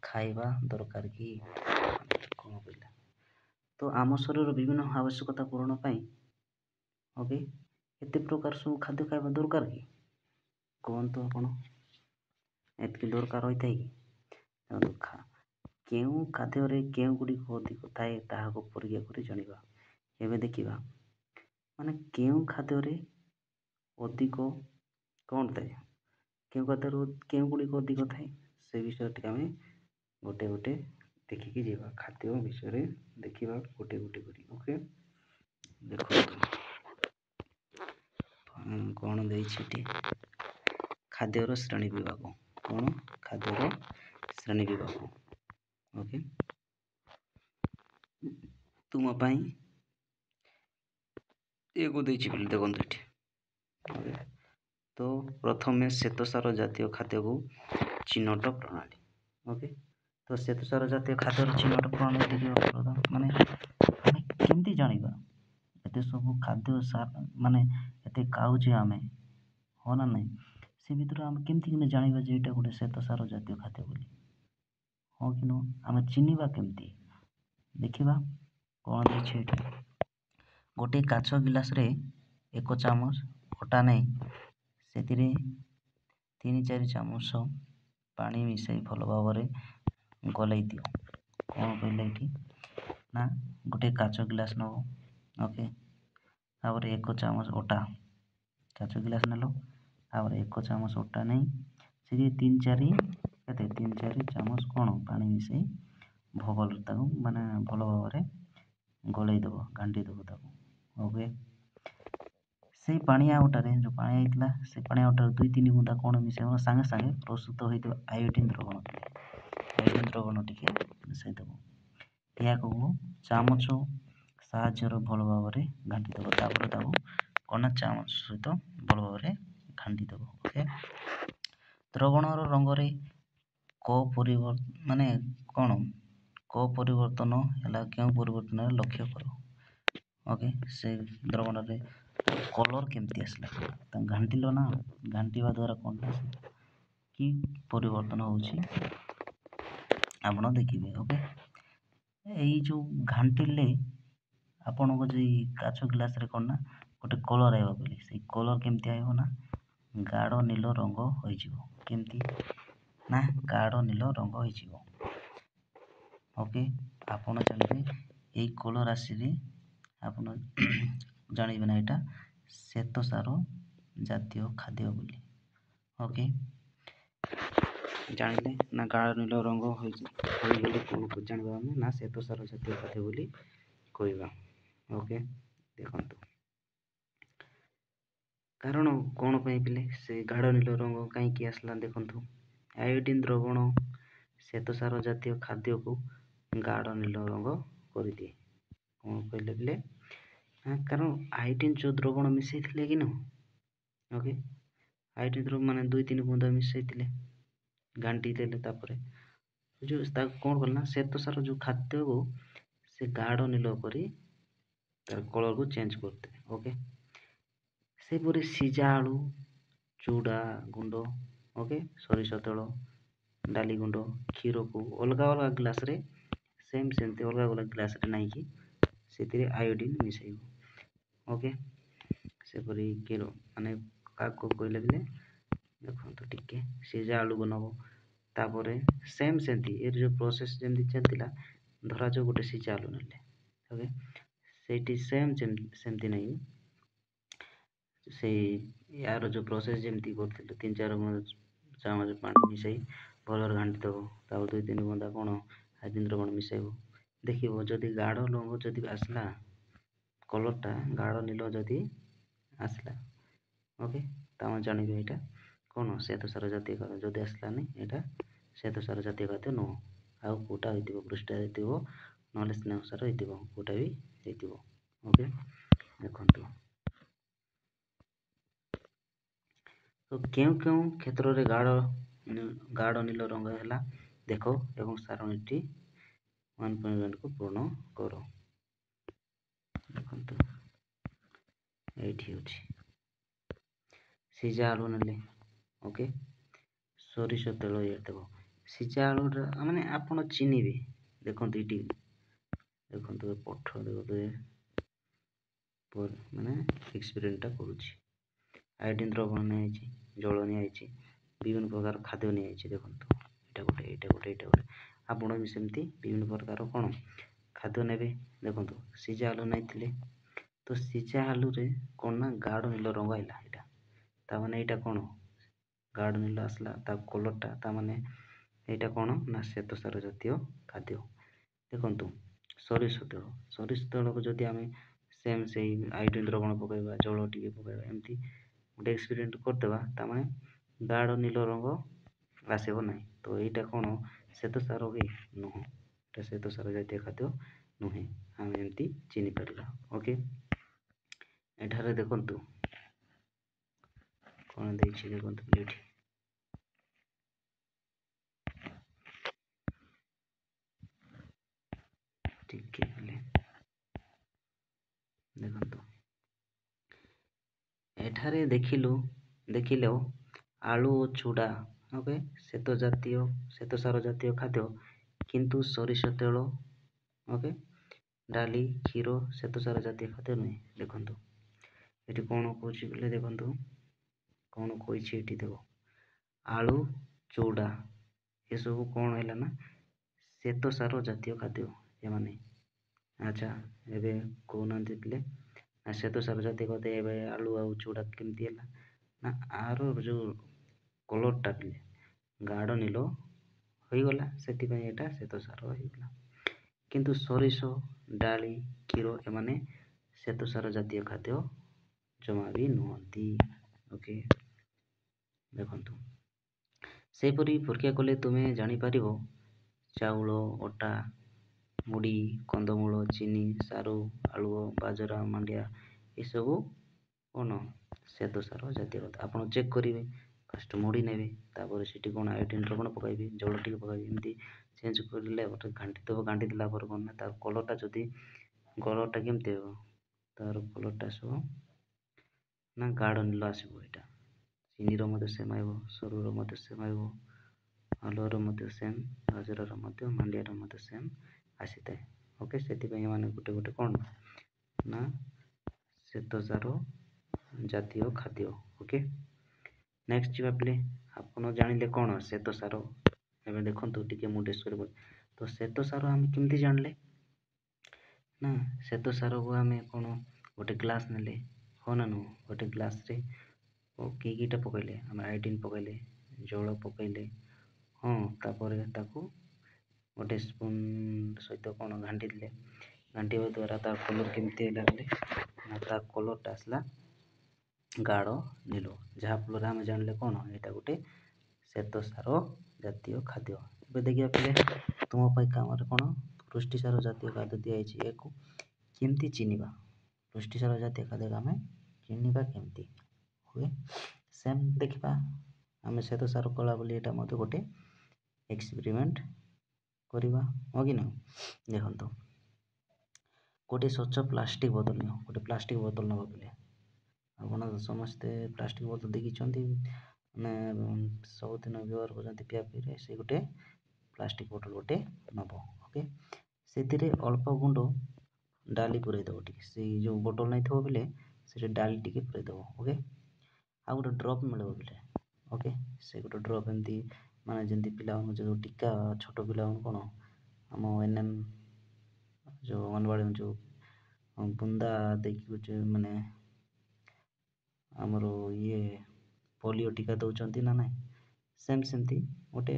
ଖାଇବା ଦରକାର କି କ'ଣ କହିଲା, ତ ଆମ ଶରୀରର ବିଭିନ୍ନ ଆବଶ୍ୟକତା ପୂରଣ ପାଇଁ ଓକେ ଏତେ ପ୍ରକାର ସବୁ ଖାଦ୍ୟ ଖାଇବା ଦରକାର କି? କୁହନ୍ତୁ ଆପଣ, ଏତିକି ଦରକାର ହୋଇଥାଏ କି? କେଉଁ ଖାଦ୍ୟରେ କେଉଁ ଗୁଡ଼ିକ ଅଧିକ ଥାଏ ତାହାକୁ ପରୀକ୍ଷା କରି ଜାଣିବା। ଏବେ ଦେଖିବା ମାନେ କେଉଁ ଖାଦ୍ୟରେ ଅଧିକ କ'ଣ ଥାଏ, କେଉଁ ଖାଦ୍ୟରୁ କେଉଁ ଗୁଡ଼ିକ ଅଧିକ ଥାଏ, ସେ ବିଷୟରେ ଟିକେ ଆମେ ଗୋଟେ ଗୋଟେ ଦେଖିକି ଯିବା। ଖାଦ୍ୟ ବିଷୟରେ ଦେଖିବା ଗୋଟେ ଗୋଟେ କରି। ଓକେ, ଦେଖନ୍ତୁ କ'ଣ ଦେଇଛି ଏଠି, ଖାଦ୍ୟର ଶ୍ରେଣୀ ବିଭାଗ। କ'ଣ ଖାଦ୍ୟର ଶ୍ରେଣୀ ବିଭାଗ। ଓକେ, ତୁମ ପାଇଁ ଏକୁ ଦେଇଛି ବୋଲି ଦେଖନ୍ତୁ ଏଠି। ଓକେ, ତ ପ୍ରଥମେ ଶ୍ୱେତସାର ଜାତୀୟ ଖାଦ୍ୟକୁ ଚିହ୍ନଟ ପ୍ରଣାଳୀ। ଓକେ, ତ ଶ୍ୱେତସାର ଜାତୀୟ ଖାଦ୍ୟର ଚିହ୍ନଟ ପ୍ରଣାଳୀ ଦେଖିବା ମାନେ ଆମେ କେମିତି ଜାଣିବା ଏତେ ସବୁ ଖାଦ୍ୟ ମାନେ ଏତେ ଖାଉଛେ ଆମେ, ହଁ ନା ନାହିଁ? ସେ ଭିତରୁ ଆମେ କେମିତି ଜାଣିବା ଯେ ଏଇଟା ଗୋଟେ ଶ୍ୱେତସାର ଜାତୀୟ ଖାଦ୍ୟ ବୋଲି, ହଁ କି ନୁହଁ? ଆମେ ଚିହ୍ନିବା କେମିତି? ଦେଖିବା କ'ଣ ଦେଇଛି ଏଠି। ଗୋଟିଏ କାଚ ଗିଲାସରେ 1 ଚାମଚ ଅଟା ନେଇ ସେଥିରେ 3-4 ଚାମଚ ପାଣି ମିଶାଇ ଭଲ ଭାବରେ ଗଲାଇ ଦିଅ। କ'ଣ କହିଲେ ଏଠି ନା ଗୋଟେ କାଚ ଗିଲାସ ନେବ। ଓକେ, ତାପରେ 1 ଚାମଚ ଅଟା, କାଚ ଗିଲାସ ନେଲ, ତାପରେ 1 ଚାମଚ ଅଟା ନେଇ ସେଥିରେ 3-4 ଚାମଚ କ'ଣ ପାଣି ମିଶାଇ ତାକୁ ମାନେ ଭଲ ଭାବରେ ଗୋଳେଇ ଦେବ, ଘାଣ୍ଟି ଦେବ ତାକୁ। ଓକେ, ସେଇ ପାଣିଆ ଅଟାରେ ଯେଉଁ ପାଣି ହେଇଥିଲା ସେ ପାଣିଆ ଅଟାରେ 2-3 ବୁନ୍ଦା କ'ଣ ମିଶାଇବ, ସାଙ୍ଗେ ସାଙ୍ଗେ ପ୍ରସ୍ତୁତ ହୋଇଥିବା ଆୟୋଡ଼ିନ ଦ୍ରବଣ ଟିକେ ମିଶାଇ ଦେବ। ଏହାକୁ ଚାମଚ ସାହାଯ୍ୟରେ ଭଲ ଭାବରେ ଘାଣ୍ଟି ଦେବ। ତାପରେ ତାକୁ କ'ଣ ଚାମଚ ସହିତ ଭଲ ଭାବରେ ଘାଣ୍ଟି ଦେବ। ଓକେ, ଦ୍ରବଣର ରଙ୍ଗରେ ମାନେ କ'ଣ ପରିବର୍ତ୍ତନ ହେଲା, କେଉଁ ପରିବର୍ତ୍ତନରେ ଲକ୍ଷ୍ୟ କର। ଓକେ, ସେ ଦ୍ରବଣରେ କଲର୍ କେମିତି ଆସିଲା, ତାକୁ ଘାଣ୍ଟିଲ ନା, ଘାଣ୍ଟିବା ଦ୍ୱାରା କ'ଣ କି ପରିବର୍ତ୍ତନ ହେଉଛି ଆପଣ ଦେଖିବେ। ଓକେ, ଏଇ ଯେଉଁ ଘାଣ୍ଟିଲେ ଆପଣଙ୍କ ଯେ କାଚ ଗ୍ଲାସରେ କ'ଣ ନା ଗୋଟେ କଲର୍ ଆସିବ ବୋଲି, ସେଇ କଲର୍ କେମିତି ଆସିବ ନା ଗାଢ଼ ନୀଳ ରଙ୍ଗ ହୋଇଯିବ। କେମିତି ନା ଗାଢ଼ ନୀଳ ରଙ୍ଗ ହୋଇଯିବ। ଓକେ, ଆପଣ ଜାଣିବେ ଏଇ କଲର୍ ଆସିଲେ ଆପଣ ଜାଣିବେ ନା ଏଇଟା ଶ୍ୱେତସାର ଜାତୀୟ ଖାଦ୍ୟ ବୋଲି। ଓକେ, ଜାଣିଲେ ନା ଗାଢ଼ ନୀଳ ରଙ୍ଗ ହୋଇଗଲେ କ'ଣ ଜାଣିବା ଆମେ ନା ଶ୍ୱେତସାର ଜାତୀୟ ଖାଦ୍ୟ ବୋଲି କହିବା। ଓକେ, ଦେଖନ୍ତୁ କାରଣ କ'ଣ ପାଇଁ ପିଲେ ସେ ଗାଢ଼ ନୀଳ ରଙ୍ଗ କାହିଁକି ଆସିଲା ଦେଖନ୍ତୁ। ଆୟୋଡ଼ିନ ଦ୍ରବଣ ଶ୍ୱେତସାର ଜାତୀୟ ଖାଦ୍ୟକୁ ଗାଢ଼ ନୀଳ ରଙ୍ଗ କରିଦିଏ। କ'ଣ କହିଲେ ପିଲେ, କାରଣ ଆୟୋଡ଼ିନ ଯେଉଁ ଦ୍ରବଣ ମିଶାଇଥିଲେ କି ନା, ଓକେ ଆୟୋଡ଼ିନ ଦ୍ରବଣ ମାନେ 2-3 ବୁନ୍ଦା ମିଶାଇଥିଲେ, ଘାଣ୍ଟି ଦେଲେ, ତାପରେ ଯେଉଁ ତାକୁ କ'ଣ କଲେ ନା ଶ୍ୱେତସାର ଯେଉଁ ଖାଦ୍ୟକୁ ସେ ଗାଢ଼ ନୀଳ କରି ତାର କଲର୍କୁ ଚେଞ୍ଜ କରିଦେବେ। ଓକେ, ସେପରି ସିଝା ଆଳୁ, ଚୁଡ଼ା ଗୁଣ୍ଡ, ଓକେ ସୋରିଷ ତେଳ, ଡାଲି ଗୁଣ୍ଡ, କ୍ଷୀରକୁ ଅଲଗା ଅଲଗା ଗ୍ଲାସରେ ସେମିତି ଅଲଗା ଅଲଗା ଗ୍ଲାସରେ ନେଇକି ସେଥିରେ ଆୟୋଡ଼ିନ ମିଶାଇବ। ଓକେ, ସେପରି କ୍ଷୀର ମାନେ କାହାକୁ କହିଲେ ବିଲେ ଦେଖନ୍ତୁ ଟିକେ ସିଝା ଆଳୁକୁ ନେବ, ତାପରେ ସେମିତି ଏର ଯେଉଁ ପ୍ରୋସେସ୍ ଯେମିତି ଚାଲିଥିଲା, ଧରାଯାଉ ଗୋଟେ ସିଝା ଆଳୁ ନେଲେ, ଓକେ ସେଇଠି ସେମିତି ନାହିଁ, ସେଇ ୟାର ଯେଉଁ ପ୍ରୋସେସ୍ ଯେମିତି କରିଥିଲୁ 3-4 ଚାମଚ ପାଣି ମିଶାଇ ଭଲରେ ଘାଣ୍ଟି ଦେବ, ତାପରେ 2-3 ବୁନ୍ଦା କ'ଣ ଆୟୋଡ଼ିନ ଦ୍ରବଣ ମିଶାଇବ। ଦେଖିବ ଯଦି ଗାଢ଼ ରଙ୍ଗ ଯଦି ଆସିଲା, କଲର୍ଟା ଗାଢ଼ ନୀଳ ଯଦି ଆସିଲା ଓକେ ତାମାନେ ଜାଣିବେ ଏଇଟା କ'ଣ ଶ୍ଵେତସାର ଜାତୀୟ ଖାଦ୍ୟ। ଯଦି ଆସିଲାନି ଏଇଟା ଶ୍ଵେତସାର ଜାତୀୟ ଖାଦ୍ୟ ନୁହଁ। ଆଉ କେଉଁଟା ହେଇଥିବ ପୃଷ୍ଠା ହେଇଥିବ ନହେଲେ ସ୍ନେହସାର ହେଇଥିବ କେଉଁଟା ବି ହେଇଥିବ ଓକେ। ଦେଖନ୍ତୁ ତ କେଉଁ କେଉଁ କ୍ଷେତ୍ରରେ ଗାଢ଼ ନୀଳ ରଙ୍ଗ ହେଲା ଦେଖ ଏବଂ ସାରଣୀଟି 1.1କୁ ପୂରଣ କର। ଦେଖନ୍ତୁ ଏଇଠି ଅଛି ସିଝା ଆଳୁ ନେଲେ ଓକେ ସୋରିଷ ତେଲ ଇଏ ଦେବ ସିଝା ଆଳୁଟା ମାନେ ଆପଣ ଚିହ୍ନିବେ। ଦେଖନ୍ତୁ ଏଇଠି ଦେଖନ୍ତୁ ପଠ ଦେଖନ୍ତୁ ମାନେ ଏକ୍ସପେରିମେଣ୍ଟଟା କରୁଛି। ଆୟୋଡିନ ଦ୍ରବଣ ନିଆଯାଇଛି, ଜଳ ନିଆଯାଇଛି, ବିଭିନ୍ନ ପ୍ରକାର ଖାଦ୍ୟ ନିଆଯାଇଛି। ଦେଖନ୍ତୁ ଏଇଟା ଗୋଟେ ଏଇଟା ଗୋଟେ ଏଇଟା ଗୋଟେ ଆପଣ ବି ସେମିତି ବିଭିନ୍ନ ପ୍ରକାର କ'ଣ ଖାଦ୍ୟ ନେବେ। ଦେଖନ୍ତୁ ସିଝା ଆଳୁ ନେଇଥିଲେ ତ ସିଝା ଆଳୁରେ କ'ଣ ନା ଗାଢ଼ ନୀଳ ରଙ୍ଗ ଆସିଲା ଏଇଟା ତାମାନେ ଏଇଟା କ'ଣ ଗାଢ଼ ନୀଳ ଆସିଲା ତା କଲର୍ଟା ତାମାନେ ଏଇଟା କ'ଣ ନା ଶ୍ଵେତସାର ଜାତୀୟ ଖାଦ୍ୟ। ଦେଖନ୍ତୁ ସୋରିଷ ତେଳକୁ ଯଦି ଆମେ ସେମ୍ ସେଇ ଆୟୋଡିନ ଦ୍ରବଣ ପକାଇବା ଜଳ ଟିକେ ପକାଇବା ଏମିତି ଗୋଟେ ଏକ୍ସପେରିମେଣ୍ଟ କରିଦେବା ତାମାନେ ଗାଢ଼ ନୀଳ ରଙ୍ଗ ଆସିବ ନାହିଁ। ତ ଏଇଟା କ'ଣ ଶ୍ଵେତସାର କି ନୁହଁ, ଏଇଟା ଶ୍ଵେତସାର ଜାତୀୟ ଖାଦ୍ୟ ନୁହେଁ। ଆମେ ଏମିତି ଚିହ୍ନି ପାରିବା ଓକେ। ଏଠାରେ ଦେଖନ୍ତୁ କ'ଣ ଦେଇଛି ଦେଖନ୍ତୁ ଏଇଠି ଟିକେ ହେଲେ ଦେଖନ୍ତୁ ଏଠାରେ ଦେଖିଲେ ଆଳୁ ଓ ଚୁଡ଼ା ଓକେ ଶ୍ଵେତସାର ଜାତୀୟ ଖାଦ୍ୟ କିନ୍ତୁ ସୋରିଷ ତେଳ ଓକେ ଡାଲି କ୍ଷୀର ଶ୍ଵେତସାର ଜାତୀୟ ଖାଦ୍ୟ ନୁହେଁ। ଦେଖନ୍ତୁ ଏଠି କ'ଣ କହୁଛି ବୋଲେ ଦେଖନ୍ତୁ କ'ଣ କହିଛି ଏଠି ଦେଖ ଆଳୁ ଚୁଡ଼ା ଏସବୁ କ'ଣ ହେଲା ନା ଶ୍ଵେତସାର ଜାତୀୟ ଖାଦ୍ୟ ଏମାନେ। ଆଚ୍ଛା ଏବେ କହୁନାହାନ୍ତି ପିଲେ ନା ଶ୍ଵେତସାର ଜାତୀୟ ଖାଦ୍ୟ ଏବେ ଆଳୁ ଆଉ ଚୁଡ଼ା କେମିତି ହେଲା ନା ଆର ଯେଉଁ କଲର୍ଟା ପିଲେ ଗାଢ଼ ନୀଳ ହୋଇଗଲା ସେଥିପାଇଁ ଏଇଟା ଶ୍ଵେତସାର ହେଇଗଲା। କିନ୍ତୁ ସୋରିଷ ଡାଲି କ୍ଷୀର ଏମାନେ ଶ୍ଵେତସାର ଜାତୀୟ ଖାଦ୍ୟ ଜମା ବି ନୁହନ୍ତି ଓକେ। ଦେଖନ୍ତୁ ସେହିପରି ପରୀକ୍ଷା କଲେ ତୁମେ ଜାଣିପାରିବ ଚାଉଳ ଅଟା ମୁଢ଼ି କନ୍ଦମୂଳ ଚିନି ସାରୁ ଆଳୁ ବାଜରା ମାଣ୍ଡିଆ ଏସବୁ କ'ଣ ଶ୍ଵେତସାର ଜାତୀୟ ଖାଦ୍ୟ। ଆପଣ ଚେକ୍ କରିବେ ଫାଷ୍ଟ ମୁଢ଼ି ନେବେ ତାପରେ ସେଠି କ'ଣ ଆୟୋଡିନ ଦ୍ରବଣ ପକାଇବେ ଜଳ ଟିକେ ପକାଇବେ ଏମିତି ଚେଞ୍ଜ କରିଲେ ଗୋଟେ ଘାଣ୍ଟି ଦେବ ଘାଣ୍ଟି ଦେଲା ପରେ କ'ଣ ନା ତାର କଲର୍ଟା ଯଦି କଲର୍ଟା କେମିତି ହେବ ତାର କଲର୍ଟା ଆସିବ ନା ଗାଢ଼ ନୀଳ ଆସିବ। ଏଇଟା ଚିନିର ମଧ୍ୟ ସେମ୍ ଆସିବ ସରୁର ମଧ୍ୟ ସେମ୍ ଆସିବ ଆଲୁଅର ମଧ୍ୟ ସେମ୍ ବାଜରାର ମଧ୍ୟ ମାଣ୍ଡିଆର ମଧ୍ୟ ସେମ୍ ଆସିଥାଏ ଓକେ। ସେଥିପାଇଁ ଏମାନେ ଗୋଟେ ଗୋଟେ କ'ଣ ନା ଶ୍ଵେତସାର ଜାତୀୟ ଖାଦ୍ୟ ଓକେ। ନେକ୍ସଟ ଯିବା ପିଲେ ଆପଣ ଜାଣିଲେ କ'ଣ ଶ୍ଵେତସାର। ଏବେ ଦେଖନ୍ତୁ ଟିକେ ମୁଁ ଡିସ୍କସ୍ କরি ତ ଶ୍ଵେତସାର ଆମେ କେମିତି ଜାଣିଲେ ନା ଶ୍ଵେତସାରକୁ ଆମେ କ'ଣ ଗୋଟେ ଗ୍ଲାସ୍ ନେଲେ ହଁ ନା ନୁହଁ ଗୋଟେ ଗ୍ଲାସ୍ରେ କିଟା ପକାଇଲେ ଆମେ ଆୟୋଡିନ ପକାଇଲେ ଜଳ ପକାଇଲେ ହଁ ତାପରେ ତାକୁ ଗୋଟେ ସ୍ପୁନ୍ ସହିତ କ'ଣ ଘାଣ୍ଟି ଦେଲେ ଘାଣ୍ଟିବା ଦ୍ୱାରା ତା କଲର୍ କେମିତି ହେଲା ବୋଲେ ନା ତା କଲର୍ଟା ଆସିଲା ଗାଢ଼ ନୀଳ ଯାହାଫଳରେ ଆମେ ଜାଣିଲେ କ'ଣ ଏଇଟା ଗୋଟେ ଶ୍ଵେତସାର ଜାତୀୟ ଖାଦ୍ୟ। ଏବେ ଦେଖିବା ପିଲେ ତୁମ ପାଇଁ କାମରେ କ'ଣ ପୁଷ୍ଟିସାର ଜାତୀୟ ଖାଦ୍ୟ ଦିଆଯାଇଛି ୟାକୁ କେମିତି ଚିହ୍ନିବା ପୁଷ୍ଟିସାର ଜାତୀୟ ଖାଦ୍ୟକୁ ଆମେ ଚିହ୍ନିବା କେମିତି ହୁଏ ସେମ୍ ଦେଖିବା ଆମେ ଶ୍ଵେତସାର କଲା ବୋଲି ଏଇଟା ମଧ୍ୟ ଗୋଟେ ଏକ୍ସପେରିମେଣ୍ଟ କରିବା ହଁ କି ନା। ଦେଖନ୍ତୁ ଗୋଟେ ସ୍ୱଚ୍ଛ ପ୍ଲାଷ୍ଟିକ ବୋତଲ ନିଅ ଗୋଟେ ପ୍ଲାଷ୍ଟିକ ବୋତଲ ନେବା ପିଲେ ଆପଣ ସମସ୍ତେ ପ୍ଲାଷ୍ଟିକ ବୋତଲ ଦେଖିଛନ୍ତି ମାନେ ସବୁଦିନ ବ୍ୟବହାର କରୁଛନ୍ତି ପିଆ ପିଇରେ ସେ ଗୋଟେ ପ୍ଲାଷ୍ଟିକ ବୋତଲ ଗୋଟେ ନେବ ଓକେ। ସେଥିରେ ଅଳ୍ପ ଗୁଣ୍ଡ ଡାଲି ପୁରେଇ ଦେବ ଟିକେ ସେଇ ଯେଉଁ ବୋତଲ ନେଇଥିବ ବେଲେ ସେଠି ଡାଲି ଟିକେ ପୁରେଇ ଦେବ ଓକେ। ଆଉ ଗୋଟେ ଡ୍ରପ୍ ମିଳିବ ବେଲେ ଓକେ ସେ ଗୋଟେ ଡ୍ରପ୍ ଏମିତି ମାନେ ଯେମିତି ପିଲାମାନଙ୍କୁ ଯେଉଁ ଟୀକା ଛୋଟ ପିଲାମାନଙ୍କୁ କ'ଣ ଆମ ଏନ୍ଏମ୍ ଯେଉଁ ଅଙ୍ଗନବାଡ଼ି ଯେଉଁ ବୁନ୍ଦା ଦେଇକି ମାନେ ଆମର ପୋଲିଓ ଟୀକା ଦେଉଛନ୍ତି ନା ନାହିଁ ସେମିତି ଗୋଟେ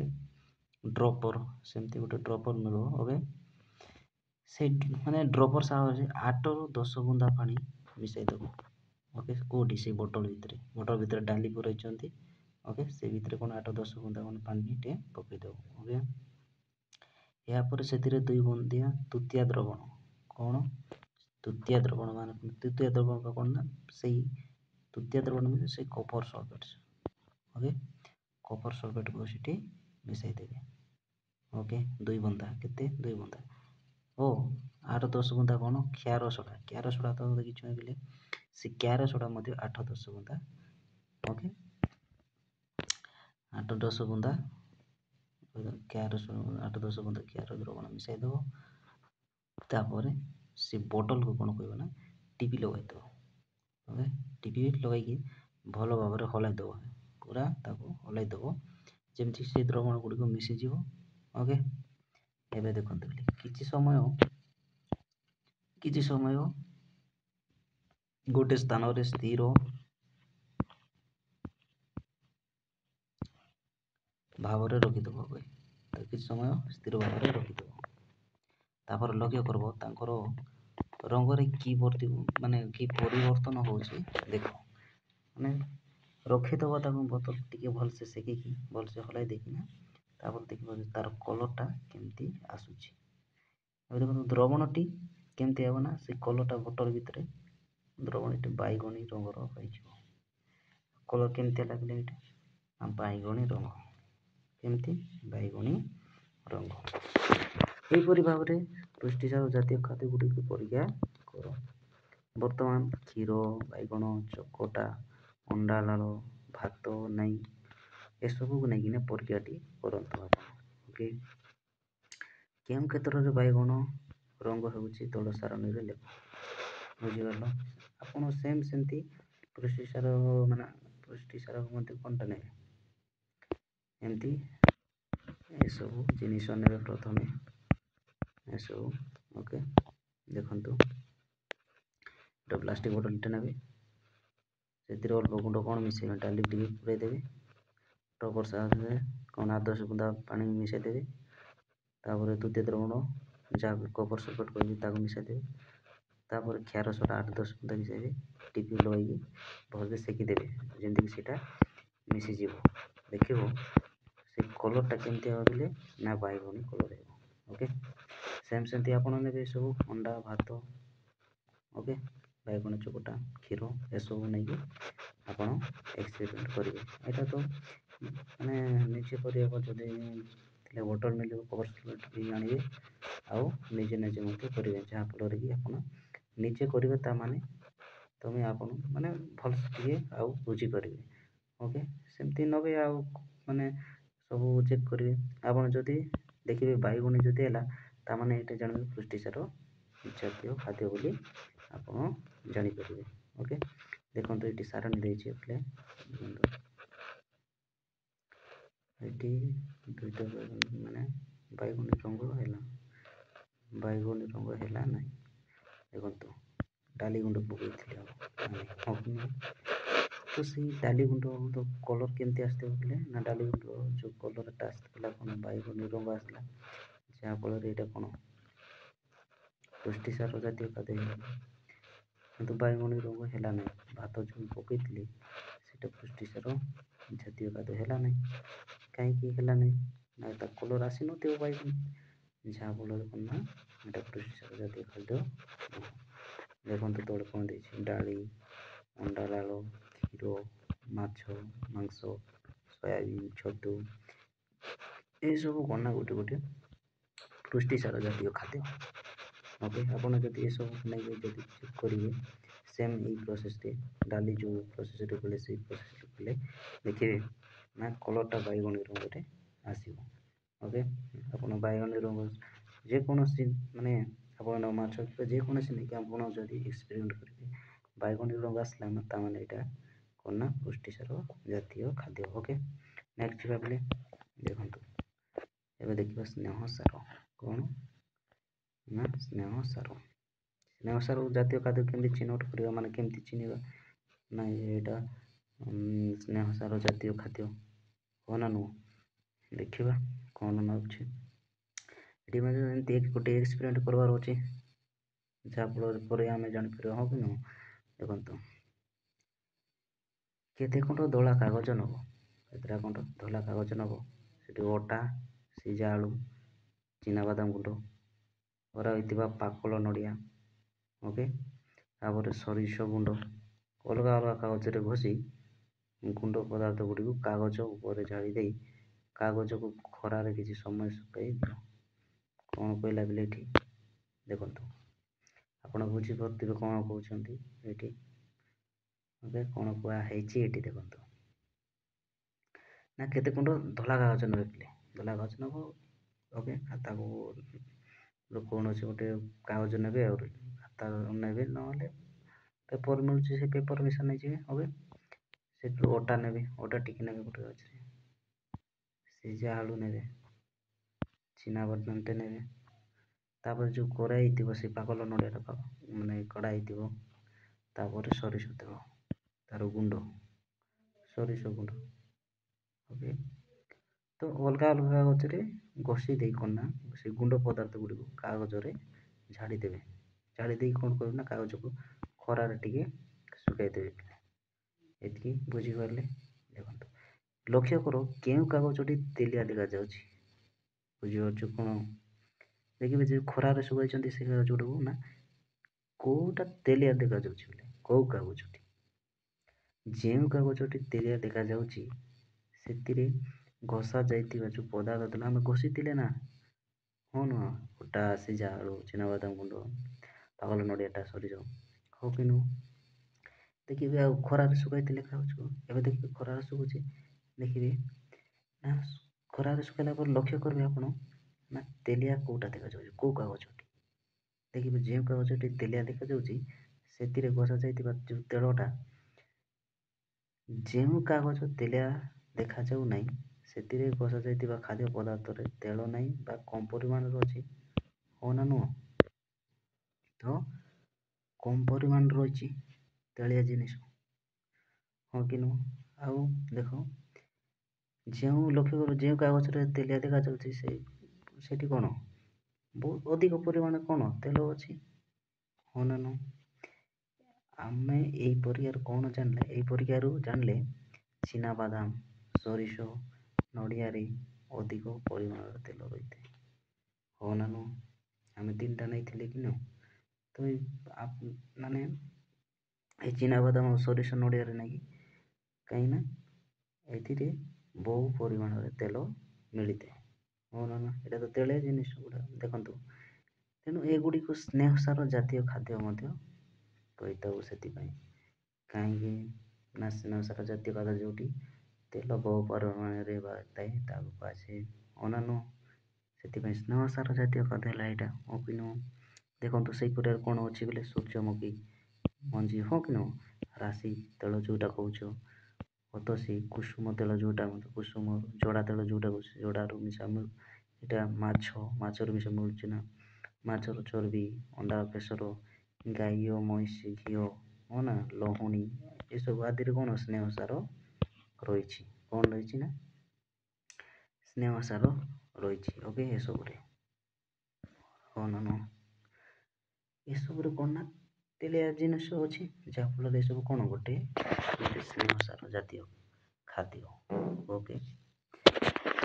ଡ୍ରପର୍ ସେମିତି ଗୋଟେ ଡ୍ରପର୍ ମିଳିବ ଓକେ। ସେ ମାନେ ଡ୍ରପର୍ ସାହାଯ୍ୟରେ 8ରୁ 10 ବୁନ୍ଦା ପାଣି ମିଶାଇ ଦେବ ଓକେ କେଉଁଠି ସେଇ ବୋଟଲ ଭିତରେ ଡାଲି ପୁରାଇଛନ୍ତି। ଓକେ, ସେ ଭିତରେ କ'ଣ 8-10 ବୁନ୍ଦା କ'ଣ ପାଣି ଟିକେ ପକାଇଦେବ। ଓକେ, ଏହାପରେ ସେଥିରେ 2 ବୁନ୍ଦିଆ ତୁତିଆ ଦ୍ରବଣ। କ'ଣ ତୁତିଆ ଦ୍ରବଣ ମାନେ ତୁତିଆ ଦ୍ରବଣ କ'ଣ ନା ସେଇ ତୁତିଆ ଦ୍ରବଣ ମାନେ ସେଇ କପର ସଲଫେଟ୍। ଓକେ, କପର ସଲଫେଟ୍କୁ ସେଠି ମିଶାଇ ଦେବେ। ଓକେ, 2 ବୁନ୍ଦା, କେତେ 2 ବୁନ୍ଦା। ଓ 8-10 ବୁନ୍ଦା କ'ଣ କ୍ଷାର ସୋଡ଼ା। କ୍ଷାର ସୋଡ଼ା ତ ଦେଖିଛୁ କହିଲେ, ସେ କ୍ଷାର ସୋଡ଼ା ମଧ୍ୟ 8-10 ବୁନ୍ଦା। ଓକେ, 8-10 ବୁନ୍ଦା କ୍ଷାର 8-10 ବୁନ୍ଦା କ୍ଷାର ଦ୍ରବଣ ମିଶାଇ ଦେବ। ତାପରେ ସେ ବୋଟଲକୁ କ'ଣ କହିବ ନା ଟିପି ଲଗାଇଦେବ। ଓକେ, ଟିପି ଲଗାଇକି ଭଲ ଭାବରେ ହଲାଇ ଦେବ, ପୁରା ତାକୁ ହଲାଇ ଦେବ ଯେମିତି ସେ ଦ୍ରବଣ ଗୁଡ଼ିକ ମିଶିଯିବ। ଓକେ, ଏବେ ଦେଖନ୍ତୁ କିଛି ସମୟ ଗୋଟେ ସ୍ଥାନରେ ସ୍ଥିର ଭାବରେ ରଖିଦେବ। କିଛି ସମୟ ସ୍ଥିର ଭାବରେ ରଖିଦେବ। ତାପରେ ଲକ୍ଷ୍ୟ କରିବ ତାଙ୍କର ରଙ୍ଗରେ କି ପରିବର୍ତ୍ତନ ହେଉଛି ଦେଖ। ମାନେ ରଖିଦେବ ତାକୁ ବୋତଲ ଟିକେ ଭଲସେ ସେକିକି ଭଲସେ ହଲାଇ ଦେଇକିନା, ତାପରେ ଦେଖିବ ଯେ ତାର କଲର୍ଟା କେମିତି ଆସୁଛି। ଏବେ ଦେଖନ୍ତୁ ଦ୍ରବଣଟି କେମିତି ହେବ ନା ସେ କଲର୍ଟା ବୋଟଲ ଭିତରେ ଦ୍ରବଣଟି ବାଇଗଣୀ ରଙ୍ଗର ହୋଇଯିବ। କଲର୍ କେମିତି ହେଲା କହିଲେ ଏଇଟା ବାଇଗଣୀ ରଙ୍ଗ। କେମିତି ବାଇଗଣୀ ରଙ୍ଗ। ଏହିପରି ଭାବରେ ପୁଷ୍ଟିସାର ଜାତୀୟ ଖାଦ୍ୟ ଗୁଡ଼ିକୁ ପରୀକ୍ଷା କର। ବର୍ତ୍ତମାନ କ୍ଷୀର, ବାଇଗଣ ଚକଟା, ଅଣ୍ଡା ଲାଳ, ଭାତ ନେଇ ଏସବୁକୁ ନେଇକିନା ପରୀକ୍ଷାଟି କରନ୍ତୁ ଆପଣ। ଓକେ, କେଉଁ କ୍ଷେତ୍ରରେ ବାଇଗଣ ରଙ୍ଗ ହେଉଛି ତଳ ସାରଣୀରେ ଲେଖ। ବୁଝିପାରିଲ? ଆପଣ ସେମିତି ପୁଷ୍ଟିସାର ମଧ୍ୟ କ'ଣଟା ନେବେ, ଏମିତି ଏସବୁ ଜିନିଷ ନେବେ ପ୍ରଥମେ ଏସବୁ। ଓକେ, ଦେଖନ୍ତୁ ଗୋଟେ ପ୍ଲାଷ୍ଟିକ୍ ବୋଟଲଟେ ନେବେ, ସେଥିରେ ଅଳ୍ପ ଗୁଣ୍ଡ କ'ଣ ମିଶାଇବେ, ଡାଲି ଟିକେ ପୁରାଇ ଦେବେ, ଟପର ସାହାଯ୍ୟରେ କ'ଣ 8-10 ବୁନ୍ଦା ପାଣି ମିଶାଇ ଦେବେ। ତାପରେ ତୁତିଆ ଦ୍ରବଣ ଯାହାକୁ କପର ସଲଫେଟ୍ କହିବି ତାକୁ ମିଶାଇ ଦେବେ। ତାପରେ କ୍ଷାର ସୋଡ଼ା 8-10 ବୁନ୍ଦା ମିଶାଇବେ, ଟିପି ଲଗାଇକି ଭଲସେ ସେକି ଦେବେ ଯେମିତିକି ସେଇଟା ମିଶିଯିବ। ଦେଖିବ ସେ କଲର୍ଟା କେମିତି ହେବ ବୋଲେ ନା ବାଇଗଣୀ କଲର୍ ହେବ। ଓକେ, ସେମିତି ଆପଣ ନେବେ ସବୁ ଅଣ୍ଡା, ଭାତ, ଓକେ, ବାଇଗଣ ଚକଟା, କ୍ଷୀର ଏସବୁ ନେଇକି ଆପଣ ଏକ୍ସପେରିମେଣ୍ଟ କରିବେ। ଏଇଟା ତ ମାନେ ନିଜେ କରିବାକୁ ଯଦି ଥିଲେ ବୋଟଲ ମିଳିବ କପର ସଲଫେଟ୍ ବି ଆଣିବେ ଆଉ ନିଜେ ମଧ୍ୟ କରିବେ, ଯାହାଫଳରେ କି ଆପଣ ନିଜେ କରିବେ ତା ମାନେ ଆପଣ ମାନେ ଭଲସେ ଟିକେ ଆଉ ବୁଝିପାରିବେ। ଓକେ, ସେମିତି ନେବେ ଆଉ ମାନେ ସବୁ ଚେକ୍ କରିବେ। ଆପଣ ଯଦି ଦେଖିବେ ବାଇଗଣୀ ଯଦି ହେଲା ତାମାନେ ଏଇଟା ଜାଣିବେ ପୁଷ୍ଟିସାର ଜାତୀୟ ଖାଦ୍ୟ ବୋଲି ଆପଣ ଜାଣିପାରିବେ। ଓକେ, ଦେଖନ୍ତୁ ଏଠି ସାରଣୀ ଦେଇଛି ଏଠି ଦୁଇଟା ମାନେ ବାଇଗଣୀ ରଙ୍ଗ ହେଲା ନାହିଁ। ଦେଖନ୍ତୁ ଡାଲି ଗୁଣ୍ଡ ପକାଇଥିଲି ତ ସେଇ ଡାଲି ଗୁଣ୍ଡ କଲର୍ କେମିତି ଆସିଥିବ ବୋଲେ ନା ଡାଲି ଗୁଣ୍ଡ ଯେଉଁ କଲର୍ଟା ଆସିଥିଲା କ'ଣ ବାଇଗଣୀ ରଙ୍ଗ ଆସିଥିଲା, ଯାହାଫଳରେ ଏଇଟା କ'ଣ ପୁଷ୍ଟିସାର ଜାତୀୟ ଖାଦ୍ୟ ହେଲା, କିନ୍ତୁ ବାଇଗଣୀ ରଙ୍ଗ ହେଲା ନାହିଁ। ଭାତ ଯେଉଁ ପକାଇଥିଲି ସେଇଟା ପୁଷ୍ଟିସାର ଜାତୀୟ ଖାଦ୍ୟ ହେଲା ନାହିଁ। କାହିଁକି ହେଲା ନାହିଁ ନା ତା କଲର୍ ଆସିନଥିବ ବାଇଗଣୀ, ଯାହାଫଳରେ କ'ଣ ନା ଏଇଟା ପୁଷ୍ଟିସାର ଜାତୀୟ ଖାଦ୍ୟ ନୁହଁ। ଦେଖନ୍ତୁ ତଳେ କ'ଣ ଦେଇଛି ଡାଲି, ଅଣ୍ଡା ଲାଳ, କ୍ଷୀର, ମାଛ, ମାଂସ, ସୋୟାବିନ୍, ଛତୁ ଏସବୁ କ'ଣ ନା ଗୋଟେ ପୁଷ୍ଟିସାର ଜାତୀୟ ଖାଦ୍ୟ। ଓକେ, ଆପଣ ଯଦି ଏସବୁ ନେଇକି ଯଦି ଚେକ୍ କରିବେ ସେମ୍ ଏଇ ପ୍ରୋସେସ୍ରେ ଡାଲି ଯେଉଁ ପ୍ରୋସେସ୍ରେ କଲେ ସେଇ ପ୍ରୋସେସ୍ରେ କଲେ ଦେଖିବେ ନା କଲର୍ଟା ବାଇଗଣୀ ରଙ୍ଗରେ ଆସିବ। ଓକେ, ଆପଣ ବାଇଗଣୀ ରଙ୍ଗ ଯେକୌଣସି ମାନେ ଆପଣ ମାଛ ଯେକୌଣସି ନେଇକି ଆପଣ ଯଦି ଏକ୍ସପେରିମେଣ୍ଟ କରିବେ ବାଇଗଣୀ ରଙ୍ଗ ଆସିଲା ନା ତାମାନେ ଏଇଟା କ'ଣ ନା ପୁଷ୍ଟିସାର ଜାତୀୟ ଖାଦ୍ୟ। ଓକେ, ନେକ୍ସଟ ଭାବିଲେ ଦେଖନ୍ତୁ ଏବେ ଦେଖିବା ସ୍ନେହ ସାର। କ'ଣ ନା ସ୍ନେହ ସାର ଜାତୀୟ ଖାଦ୍ୟ କେମିତି ଚିହ୍ନଟ କରିବା, ମାନେ କେମିତି ଚିହ୍ନିବା ନା ଏଇଟା ସ୍ନେହ ସାର ଜାତୀୟ ଖାଦ୍ୟ ହଁ ନା ନୁହଁ। ଦେଖିବା କ'ଣ ନେଉଛି ଏଠି ଏମିତି ଗୋଟେ ଏକ୍ସପେରିମେଣ୍ଟ କରିବାର ଅଛି, ଯାହାଫଳରେ ପରେ ଆମେ ଜାଣିପାରିବା ହଁ କି ନୁହଁ। ଦେଖନ୍ତୁ କେତେ ଖଣ୍ଡ ଧଳା କାଗଜ ନେବ, କେତେଟା ଖଣ୍ଡ ଧଳା କାଗଜ ନେବ, ସେଠି ଅଟା, ସିଝା ଆଳୁ, ଚିନାବାଦାମ ଗୁଣ୍ଡ, କରା ହୋଇଥିବା ପାକଳ ନଡ଼ିଆ, ଓକେ, ତାପରେ ସୋରିଷ ଗୁଣ୍ଡ, ଅଲଗା ଅଲଗା କାଗଜରେ ଘଷି ଗୁଣ୍ଡ ପଦାର୍ଥ ଗୁଡ଼ିକୁ କାଗଜ ଉପରେ ଢାଳି ଦେଇ କାଗଜକୁ ଖରାରେ କିଛି ସମୟ ଶୁଖାଇ ଦିଅ। କ'ଣ କହିଲା ବେଲେ ଏଠି ଦେଖନ୍ତୁ, ଆପଣ ବୁଝିପାରୁଥିବେ କ'ଣ କହୁଛନ୍ତି ଏଠି। ଓକେ, କ'ଣ କୁହା ହେଇଛି ଏଠି ଦେଖନ୍ତୁ ନା, କେତେ ଖଣ୍ଡ ଧଳା କାଗଜ ନେବେ ପିଲେ, ଧଳା କାଗଜ ନେବ। ଓକେ, ଖାତାକୁ କୌଣସି ଗୋଟେ କାଗଜ ନେବେ, ଆଉ ଖାତା ନେବେ, ନହେଲେ ପେପର ମିଳୁଛି ସେ ପେପର ମିଶା ନେଇଯିବେ। ଓକେ, ସେଥିରୁ ଅଟା ନେବେ, ଅଟା ଟିକେ ନେବେ ଗୋଟେ ଗଛରେ, ସିଝା ଆଳୁ ନେବେ, ଚିନାବାଦାମଟେ ନେବେ, ତାପରେ ଯେଉଁ କରା ହେଇଥିବ ସେ ପାକଳ ନଡ଼ିଆଟା ମାନେ କଡ଼ା ହେଇଥିବ, ତାପରେ ସୋରିଷ ତେଲ, ତାର ଗୁଣ୍ଡ, ସୋରିଷ ଗୁଣ୍ଡ। ଓକେ, ତ ଅଲଗା ଅଲଗା କାଗଜରେ ଘଷି ଦେଇ କ'ଣ ନା ସେ ଗୁଣ୍ଡ ପଦାର୍ଥ ଗୁଡ଼ିକୁ କାଗଜରେ ଝାଡ଼ି ଦେବେ। ଝାଡ଼ି ଦେଇକି କ'ଣ କରିବେ ନା କାଗଜକୁ ଖରାରେ ଟିକେ ଶୁଖାଇ ଦେବେ। ଏତିକି ବୁଝିପାରିଲେ? ଦେଖନ୍ତୁ, ଲକ୍ଷ୍ୟ କର କେଉଁ କାଗଜଟି ତେଲିଆ ଦେଖାଯାଉଛି। ବୁଝିପାରୁଛୁ କ'ଣ? ଦେଖିବେ ଯେ ଖରାରେ ଶୁଖାଇଛନ୍ତି ସେ କାଗଜଟାକୁ ନା, କେଉଁଟା ତେଲିଆ ଦେଖାଯାଉଛି ବୋଲେ କେଉଁ କାଗଜଟି। ଯେଉଁ କାଗଜଟି ତେଲିଆ ଦେଖାଯାଉଛି ସେଥିରେ ଘଷା ଯାଇଥିବା ଯେଉଁ ପଦାର୍ଥ ଥିଲା ଆମେ ଘଷିଥିଲେ ନା, ହଁ ନୁହଁ, ଅଟା, ସିଝା ଆଳୁ, ଚିନାବାଦାମ ଗୁଣ୍ଡ, ପାକଳ ନଡ଼ିଆଟା, ସୋରିଷ, ହଉ କି ନୁହଁ? ଦେଖିବେ ଆଉ ଖରାରେ ଶୁଖାଇଥିଲେ କାଗଜକୁ, ଏବେ ଦେଖିବେ ଖରାରେ ଶୁଖୁଛି, ଦେଖିବେ ନା ଖରାରେ ଶୁଖାଇଲା ପରେ ଲକ୍ଷ୍ୟ କରିବେ ଆପଣ ନା ତେଲିଆ କେଉଁଟା ଦେଖାଯାଉଛି, କେଉଁ କାଗଜଟି। ଦେଖିବେ ଯେଉଁ କାଗଜଟି ତେଲିଆ ଦେଖାଯାଉଛି ସେଥିରେ ଘଷା ଯାଇଥିବା ଯେଉଁ ତେଲଟା, ଯେଉଁ କାଗଜ ତେଲିଆ ଦେଖାଯାଉ ନାହିଁ ସେଥିରେ ଘଷା ଯାଇଥିବା ଖାଦ୍ୟ ପଦାର୍ଥରେ ତେଲ ନାହିଁ ବା କମ୍ ପରିମାଣରେ ଅଛି, ହଁ ନା ନୁହଁ? ତ କମ୍ ପରିମାଣରେ ରହିଛି ତେଳିଆ ଜିନିଷ, ହଁ କି ନୁହଁ? ଆଉ ଦେଖ, ଲକ୍ଷ୍ୟ କର ଯେଉଁ କାଗଜରେ ତେଲିଆ ଦେଖାଯାଉଛି ସେଠି କ'ଣ ବହୁତ ଅଧିକ ପରିମାଣରେ କ'ଣ ତେଲ ଅଛି, ହଁ ନା ନୁହଁ? ଆମେ ଏଇ ପରୀକ୍ଷାରୁ କ'ଣ ଜାଣିଲେ, ଏଇ ପରୀକ୍ଷାରୁ ଜାଣିଲେ ଚିନାବାଦାମ, ସୋରିଷ, ନଡ଼ିଆରେ ଅଧିକ ପରିମାଣର ତେଲ ରହିଥାଏ, ହଁ ନା ନୁହଁ? ଆମେ ତିନିଟା ନେଇଥିଲେ କି ନୁହଁ? ତ ମାନେ এই ଚିନାବାଦାମ ଆଉ ସୋରିଷ ନଡ଼ିଆରେ ନାକି, କାହିଁକି ନା ଏଥିରେ ବହୁ ପରିମାଣରେ ତେଲ ମିଳିଥାଏ, ହଁ ନା ନା? ଏଇଟା ତ ତେଳିଆ ଜିନିଷ ଗୁଡ଼ା ଦେଖନ୍ତୁ, ତେଣୁ ଏଗୁଡ଼ିକୁ ସ୍ନେହସାର ଜାତୀୟ ଖାଦ୍ୟ ମଧ୍ୟ କହିଥାଉ। ସେଥିପାଇଁ କାହିଁକି ନା ସ୍ନେହସାର ଜାତୀୟ ଖାଦ୍ୟ ଯେଉଁଠି ତେଲ ବହୁ ପରିମାଣରେ ଥାଏ ତାକୁ କୁହାଯାଏ, ହଁ ନା ନୁହଁ? ସେଥିପାଇଁ ସ୍ନେହସାର ଜାତୀୟ ଖାଦ୍ୟ ହେଲା ଏଇଟା, ହଁ କି ନୁହଁ? ଦେଖନ୍ତୁ ସେଇପରି କ'ଣ ଅଛି ବୋଲେ ସୂର୍ଯ୍ୟମୁଖୀ ମଞ୍ଜି, ହଁ କି ନୁହଁ? ରାଶି ତେଲ ଯେଉଁଟା କହୁଛ, ହତଶୀ, କୁସୁମ ତେଲ ଯେଉଁଟା କୁସୁମ, ଜଡ଼ା ତେଳ ଯେଉଁଟା କହୁଛି, ଜଡ଼ାରୁ ମିଶା ଏଇଟା ମାଛରୁ ମିଶା ମିଳୁଛି ନା, ମାଛର ଚର୍ବି, ଅଣ୍ଡା କେଶର, ଗାଈ ଓ ମଇଁଷି ଘିଅ, ହଁ ନା, ଲହୁଣୀ, ଏସବୁ ଆଦିରେ କ'ଣ ସ୍ନେହସାର ରହିଛି, କ'ଣ ରହିଛି ନା ସ୍ନେହସାର ରହିଛି। ଓକେ, ଏସବୁରେ, ହଁ ନା ନୁହଁ? ଏସବୁରେ କ'ଣ ନା ତେଲିଆ ଜିନିଷ ଅଛି, ଯାହାଫଳରେ ଏସବୁ କ'ଣ ଗୋଟେ ସ୍ନେହସାର ଜାତୀୟ ଖାଦ୍ୟ। ଓକେ, ତ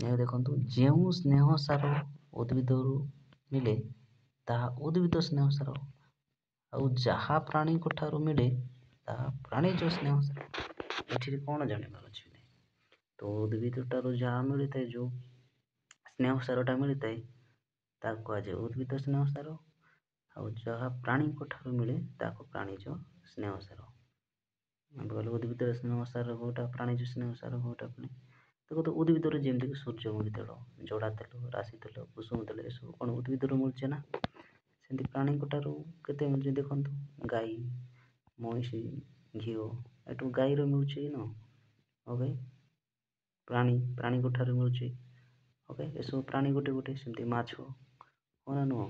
ଏବେ ଦେଖନ୍ତୁ, ଯେଉଁ ସ୍ନେହସାର ଉଦ୍ଭିଦରୁ ମିଳେ ତାହା ଉଦ୍ଭିଦ ସ୍ନେହସାର, ଆଉ ଯାହା ପ୍ରାଣୀଙ୍କ ଠାରୁ ମିଳେ ତାହା ପ୍ରାଣୀଜ ସ୍ନେହସାର। ଏଠିରେ କ'ଣ ଜାଣିବାର ଅଛି? ତ ଉଦ୍ଭିଦ ଠାରୁ ଯାହା ମିଳିଥାଏ, ଯେଉଁ ସ୍ନେହସାରଟା ମିଳିଥାଏ ତାକୁ କୁହାଯାଏ ଉଦ୍ଭିଦ ସ୍ନେହସାର, ଆଉ ଯାହା ପ୍ରାଣୀଙ୍କ ଠାରୁ ମିଳେ ତାକୁ ପ୍ରାଣୀଜ ସ୍ନେହସାର। ଉଦ୍ଭିଦର ସ୍ନେହସାର କେଉଁଟା, ପ୍ରାଣୀଜ ସ୍ନେହସାର କେଉଁଟା? ଦେଖନ୍ତୁ ଉଦ୍ଭିଦରେ ଯେମିତିକି ସୂର୍ଯ୍ୟମୁଖୀ ତେଲ, ଜଡ଼ା ତେଲ, ରାଶି ତେଲ, କୁସୁମ ତେଲ, ଏସବୁ କ'ଣ ଉଦ୍ଭିଦରୁ ମିଳୁଛି ନା? ସେମିତି ପ୍ରାଣୀଙ୍କ ଠାରୁ କେତେ ମିଳୁଛି ଦେଖନ୍ତୁ, ଗାଈ, ମଇଁଷି ଘିଅ, ଏଠୁ ଗାଈର ମିଳୁଛି କି ନୁହଁ? ଓକେ, ପ୍ରାଣୀଙ୍କ ଠାରୁ ମିଳୁଛି। ଓକେ, ଏସବୁ ପ୍ରାଣୀ ଗୋଟେ ଗୋଟେ, ସେମିତି ମାଛ, ହଁ ନା ନୁହଁ?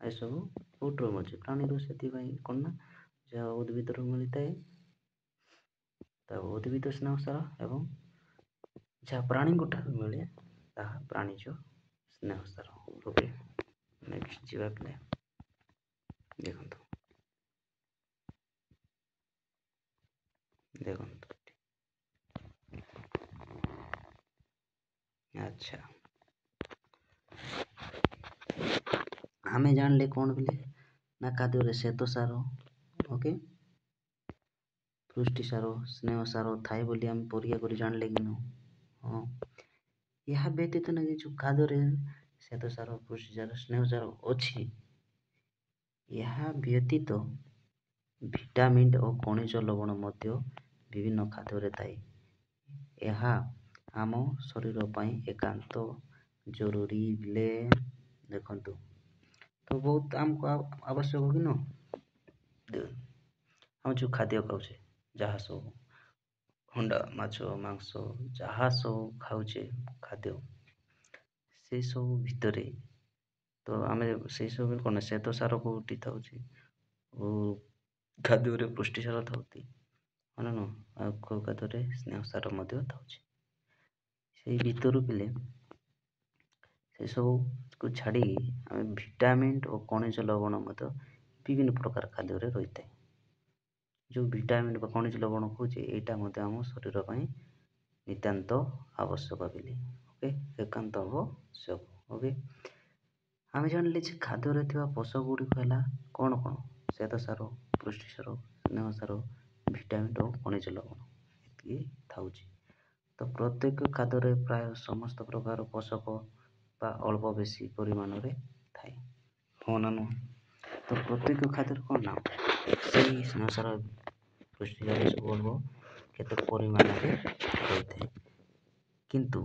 ଏସବୁ କେଉଁଠାରୁ ମିଳୁଛି? ପ୍ରାଣୀରୁ। ସେଥିପାଇଁ କ'ଣ ନା ଯାହା ଉଦ୍ଭିଦରୁ ମିଳିଥାଏ ତାହା ଉଦ୍ଭିଦ ସ୍ନେହସାର, ଏବଂ ଯାହା ପ୍ରାଣୀଙ୍କ ଠାରୁ ମିଳେ ତାହା ପ୍ରାଣୀଜ ସ୍ନେହସାର। ଓକେ, ନେକ୍ସଟ ଯିବା ପିଲେ, ଦେଖନ୍ତୁ ଦେଖନ୍ତୁ ଆଚ୍ଛା ଆମେ ଜାଣିଲେ କ'ଣ ବୋଲେ ନା ଖାଦ୍ୟରେ ଶ୍ୱେତସାର ଓକେ ପୁଷ୍ଟିସାର ସ୍ନେହସାର ଥାଏ ବୋଲି ଆମେ ପରୀକ୍ଷା କରି ଜାଣିଲେ କି ନୁହଁ। ହଁ ଏହା ବ୍ୟତୀତ ନା ଯେଉଁ ଖାଦ୍ୟରେ ଶ୍ୱେତସାର ପୁଷ୍ଟିସାର ସ୍ନେହସାର ଅଛି ଏହା ବ୍ୟତୀତ ଭିଟାମିନ୍ ଓ ଖଣିଜ ଲବଣ ମଧ୍ୟ ବିଭିନ୍ନ ଖାଦ୍ୟରେ ଥାଏ। ଏହା ଆମ ଶରୀର ପାଇଁ ଏକାନ୍ତ ଜରୁରୀ ହେଲେ ଦେଖନ୍ତୁ ତ ବହୁତ ଆମକୁ ଆବଶ୍ୟକ କି ନୁହଁ। ଆମେ ଯେଉଁ ଖାଦ୍ୟ ଖାଉଛେ ଯାହା ସବୁ ଅଣ୍ଡା ମାଛ ମାଂସ ଯାହା ସବୁ ଖାଉଛେ ଖାଦ୍ୟ ସେସବୁ ଭିତରେ ତ ଆମେ ସେଇସବୁ କ'ଣ ଶ୍ୱେତସାର କେଉଁଠି ଥାଉଛି ଓ ଖାଦ୍ୟରେ ପୁଷ୍ଟିସାର ଥାଉଛି ମାନେ ନୁହଁ ଆଉ କେଉଁ ଖାଦ୍ୟରେ ସ୍ନେହସାର ମଧ୍ୟ ଥାଉଛି। ସେଇ ଭିତରୁ ପିଲେ ସେସବୁକୁ ଛାଡ଼ି ଆମେ ଭିଟାମିନ୍ ଓ ଖଣିଜ ଲବଣ ମଧ୍ୟ ବିଭିନ୍ନ ପ୍ରକାର ଖାଦ୍ୟରେ ରହିଥାଏ। ଯେଉଁ ଭିଟାମିନ୍ ବା ଖଣିଜ ଲବଣ କହୁଛି ଏଇଟା ମଧ୍ୟ ଆମ ଶରୀର ପାଇଁ ନିତାନ୍ତ ଆବଶ୍ୟକ ବୋଲି ଓକେ ଏକାନ୍ତ ଆବଶ୍ୟକ ଓକେ। ଆମେ ଜାଣିଲେ ଯେ ଖାଦ୍ୟରେ ଥିବା ପୋଷକ ଗୁଡ଼ିକ ହେଲା କ'ଣ କ'ଣ ଶ୍ୱେତସାର ପୁଷ୍ଟିସାର ସ୍ନେହସାର ଭିଟାମିନ୍ ଓ ଖଣିଜ ଲବଣ ଏତିକି ଥାଉଛି। ତ ପ୍ରତ୍ୟେକ ଖାଦ୍ୟରେ ପ୍ରାୟ ସମସ୍ତ ପ୍ରକାର ପୋଷକ ବା ଅଳ୍ପ ବେଶୀ ପରିମାଣରେ ଥାଏ ହଁ ନା ନୁହଁ। ତ ପ୍ରତ୍ୟେକ ଖାଦ୍ୟରେ କ'ଣ ନା ସେଇ ସ୍ନେହସାର ପୁଷ୍ଟିସାର ସବୁ ଅଳ୍ପ କେତେ ପରିମାଣରେ ରହିଥାଏ। କିନ୍ତୁ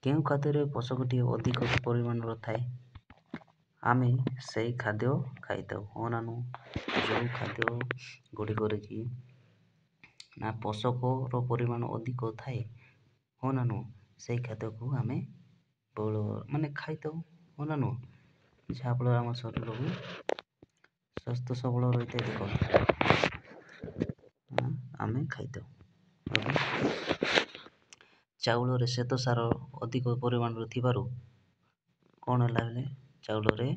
କେଉଁ ଖାଦ୍ୟରେ ପୋଷକଟିଏ ଅଧିକ ପରିମାଣର ଥାଏ ଆମେ ସେଇ ଖାଦ୍ୟ ଖାଇଥାଉ ହଁ ନା ନୁହଁ। ଯେଉଁ ଖାଦ୍ୟ ଗୁଡ଼ିକରେ କି ନା ପୋଷକର ପରିମାଣ ଅଧିକ ଥାଏ ହଁ ନା ନୁହଁ ସେଇ ଖାଦ୍ୟକୁ ଆମେ ବହୁଳ ମାନେ ଖାଇଥାଉ ହଁ ନା ନୁହଁ। ଯାହାଫଳରେ ଆମ ଶରୀରକୁ ସ୍ୱାସ୍ଥ୍ୟ ସବଳ ରହିଥାଏ ଦେଖନ୍ତୁ ଆମେ ଖାଇଥାଉ। ଚାଉଳରେ ଶ୍ୱେତସାର ଅଧିକ ପରିମାଣରେ ଥିବାରୁ କ'ଣ ହେଲା ବେଲେ ଚାଉଳରେ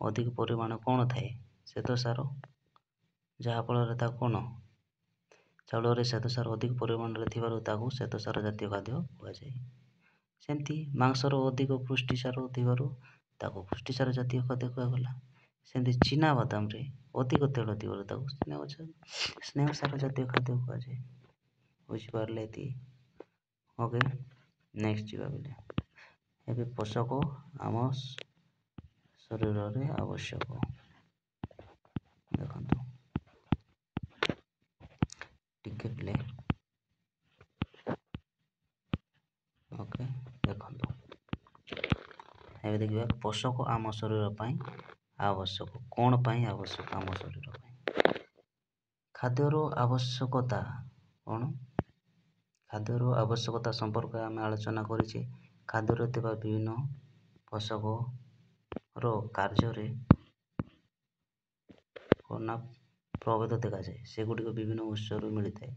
ଅଧିକ ପରିମାଣ କ'ଣ ଥାଏ ଶ୍ୱେତସାର ଯାହାଫଳରେ ତାକୁ କ'ଣ ଚାଉଳରେ ଶ୍ୱେତସାର ଅଧିକ ପରିମାଣରେ ଥିବାରୁ ତାକୁ ଶ୍ୱେତସାର ଜାତୀୟ ଖାଦ୍ୟ କୁହାଯାଏ। ସେମିତି ମାଂସର ଅଧିକ ପୁଷ୍ଟିସାର ଥିବାରୁ ତାକୁ ପୁଷ୍ଟିସାର ଜାତୀୟ ଖାଦ୍ୟ କୁହାଗଲା। ସେମିତି ଚିନାବାଦାମରେ ଅଧିକ ତେଲ ଥିବାରୁ ତାକୁ ସ୍ନେହସାର ଜାତୀୟ ଖାଦ୍ୟ କୁହାଯାଏ। ବୁଝିପାରିଲେ ଏତିକି ଓକେ। ନେକ୍ସଟ ଯିବା ବେଲେ ଏବେ ପୋଷକ ଆମ ଶରୀରରେ ଆବଶ୍ୟକ ଦେଖନ୍ତୁ ଟିକେ ପ୍ଲେ ଓକେ ଦେଖନ୍ତୁ ଏବେ ଦେଖିବା ପୋଷକ ଆମ ଶରୀର ପାଇଁ ଆବଶ୍ୟକ କ'ଣ ପାଇଁ ଆବଶ୍ୟକ ଆମ ଶରୀର ପାଇଁ ଖାଦ୍ୟର ଆବଶ୍ୟକତା କ'ଣ ଖାଦ୍ୟର ଆବଶ୍ୟକତା ସମ୍ପର୍କରେ ଆମେ ଆଲୋଚନା କରିଛେ। ଖାଦ୍ୟରେ ଥିବା ବିଭିନ୍ନ ପୋଷକର କାର୍ଯ୍ୟରେ ନା ପ୍ରଭେଦ ଦେଖାଯାଏ ସେଗୁଡ଼ିକ ବିଭିନ୍ନ ଉତ୍ସରୁ ମିଳିଥାଏ।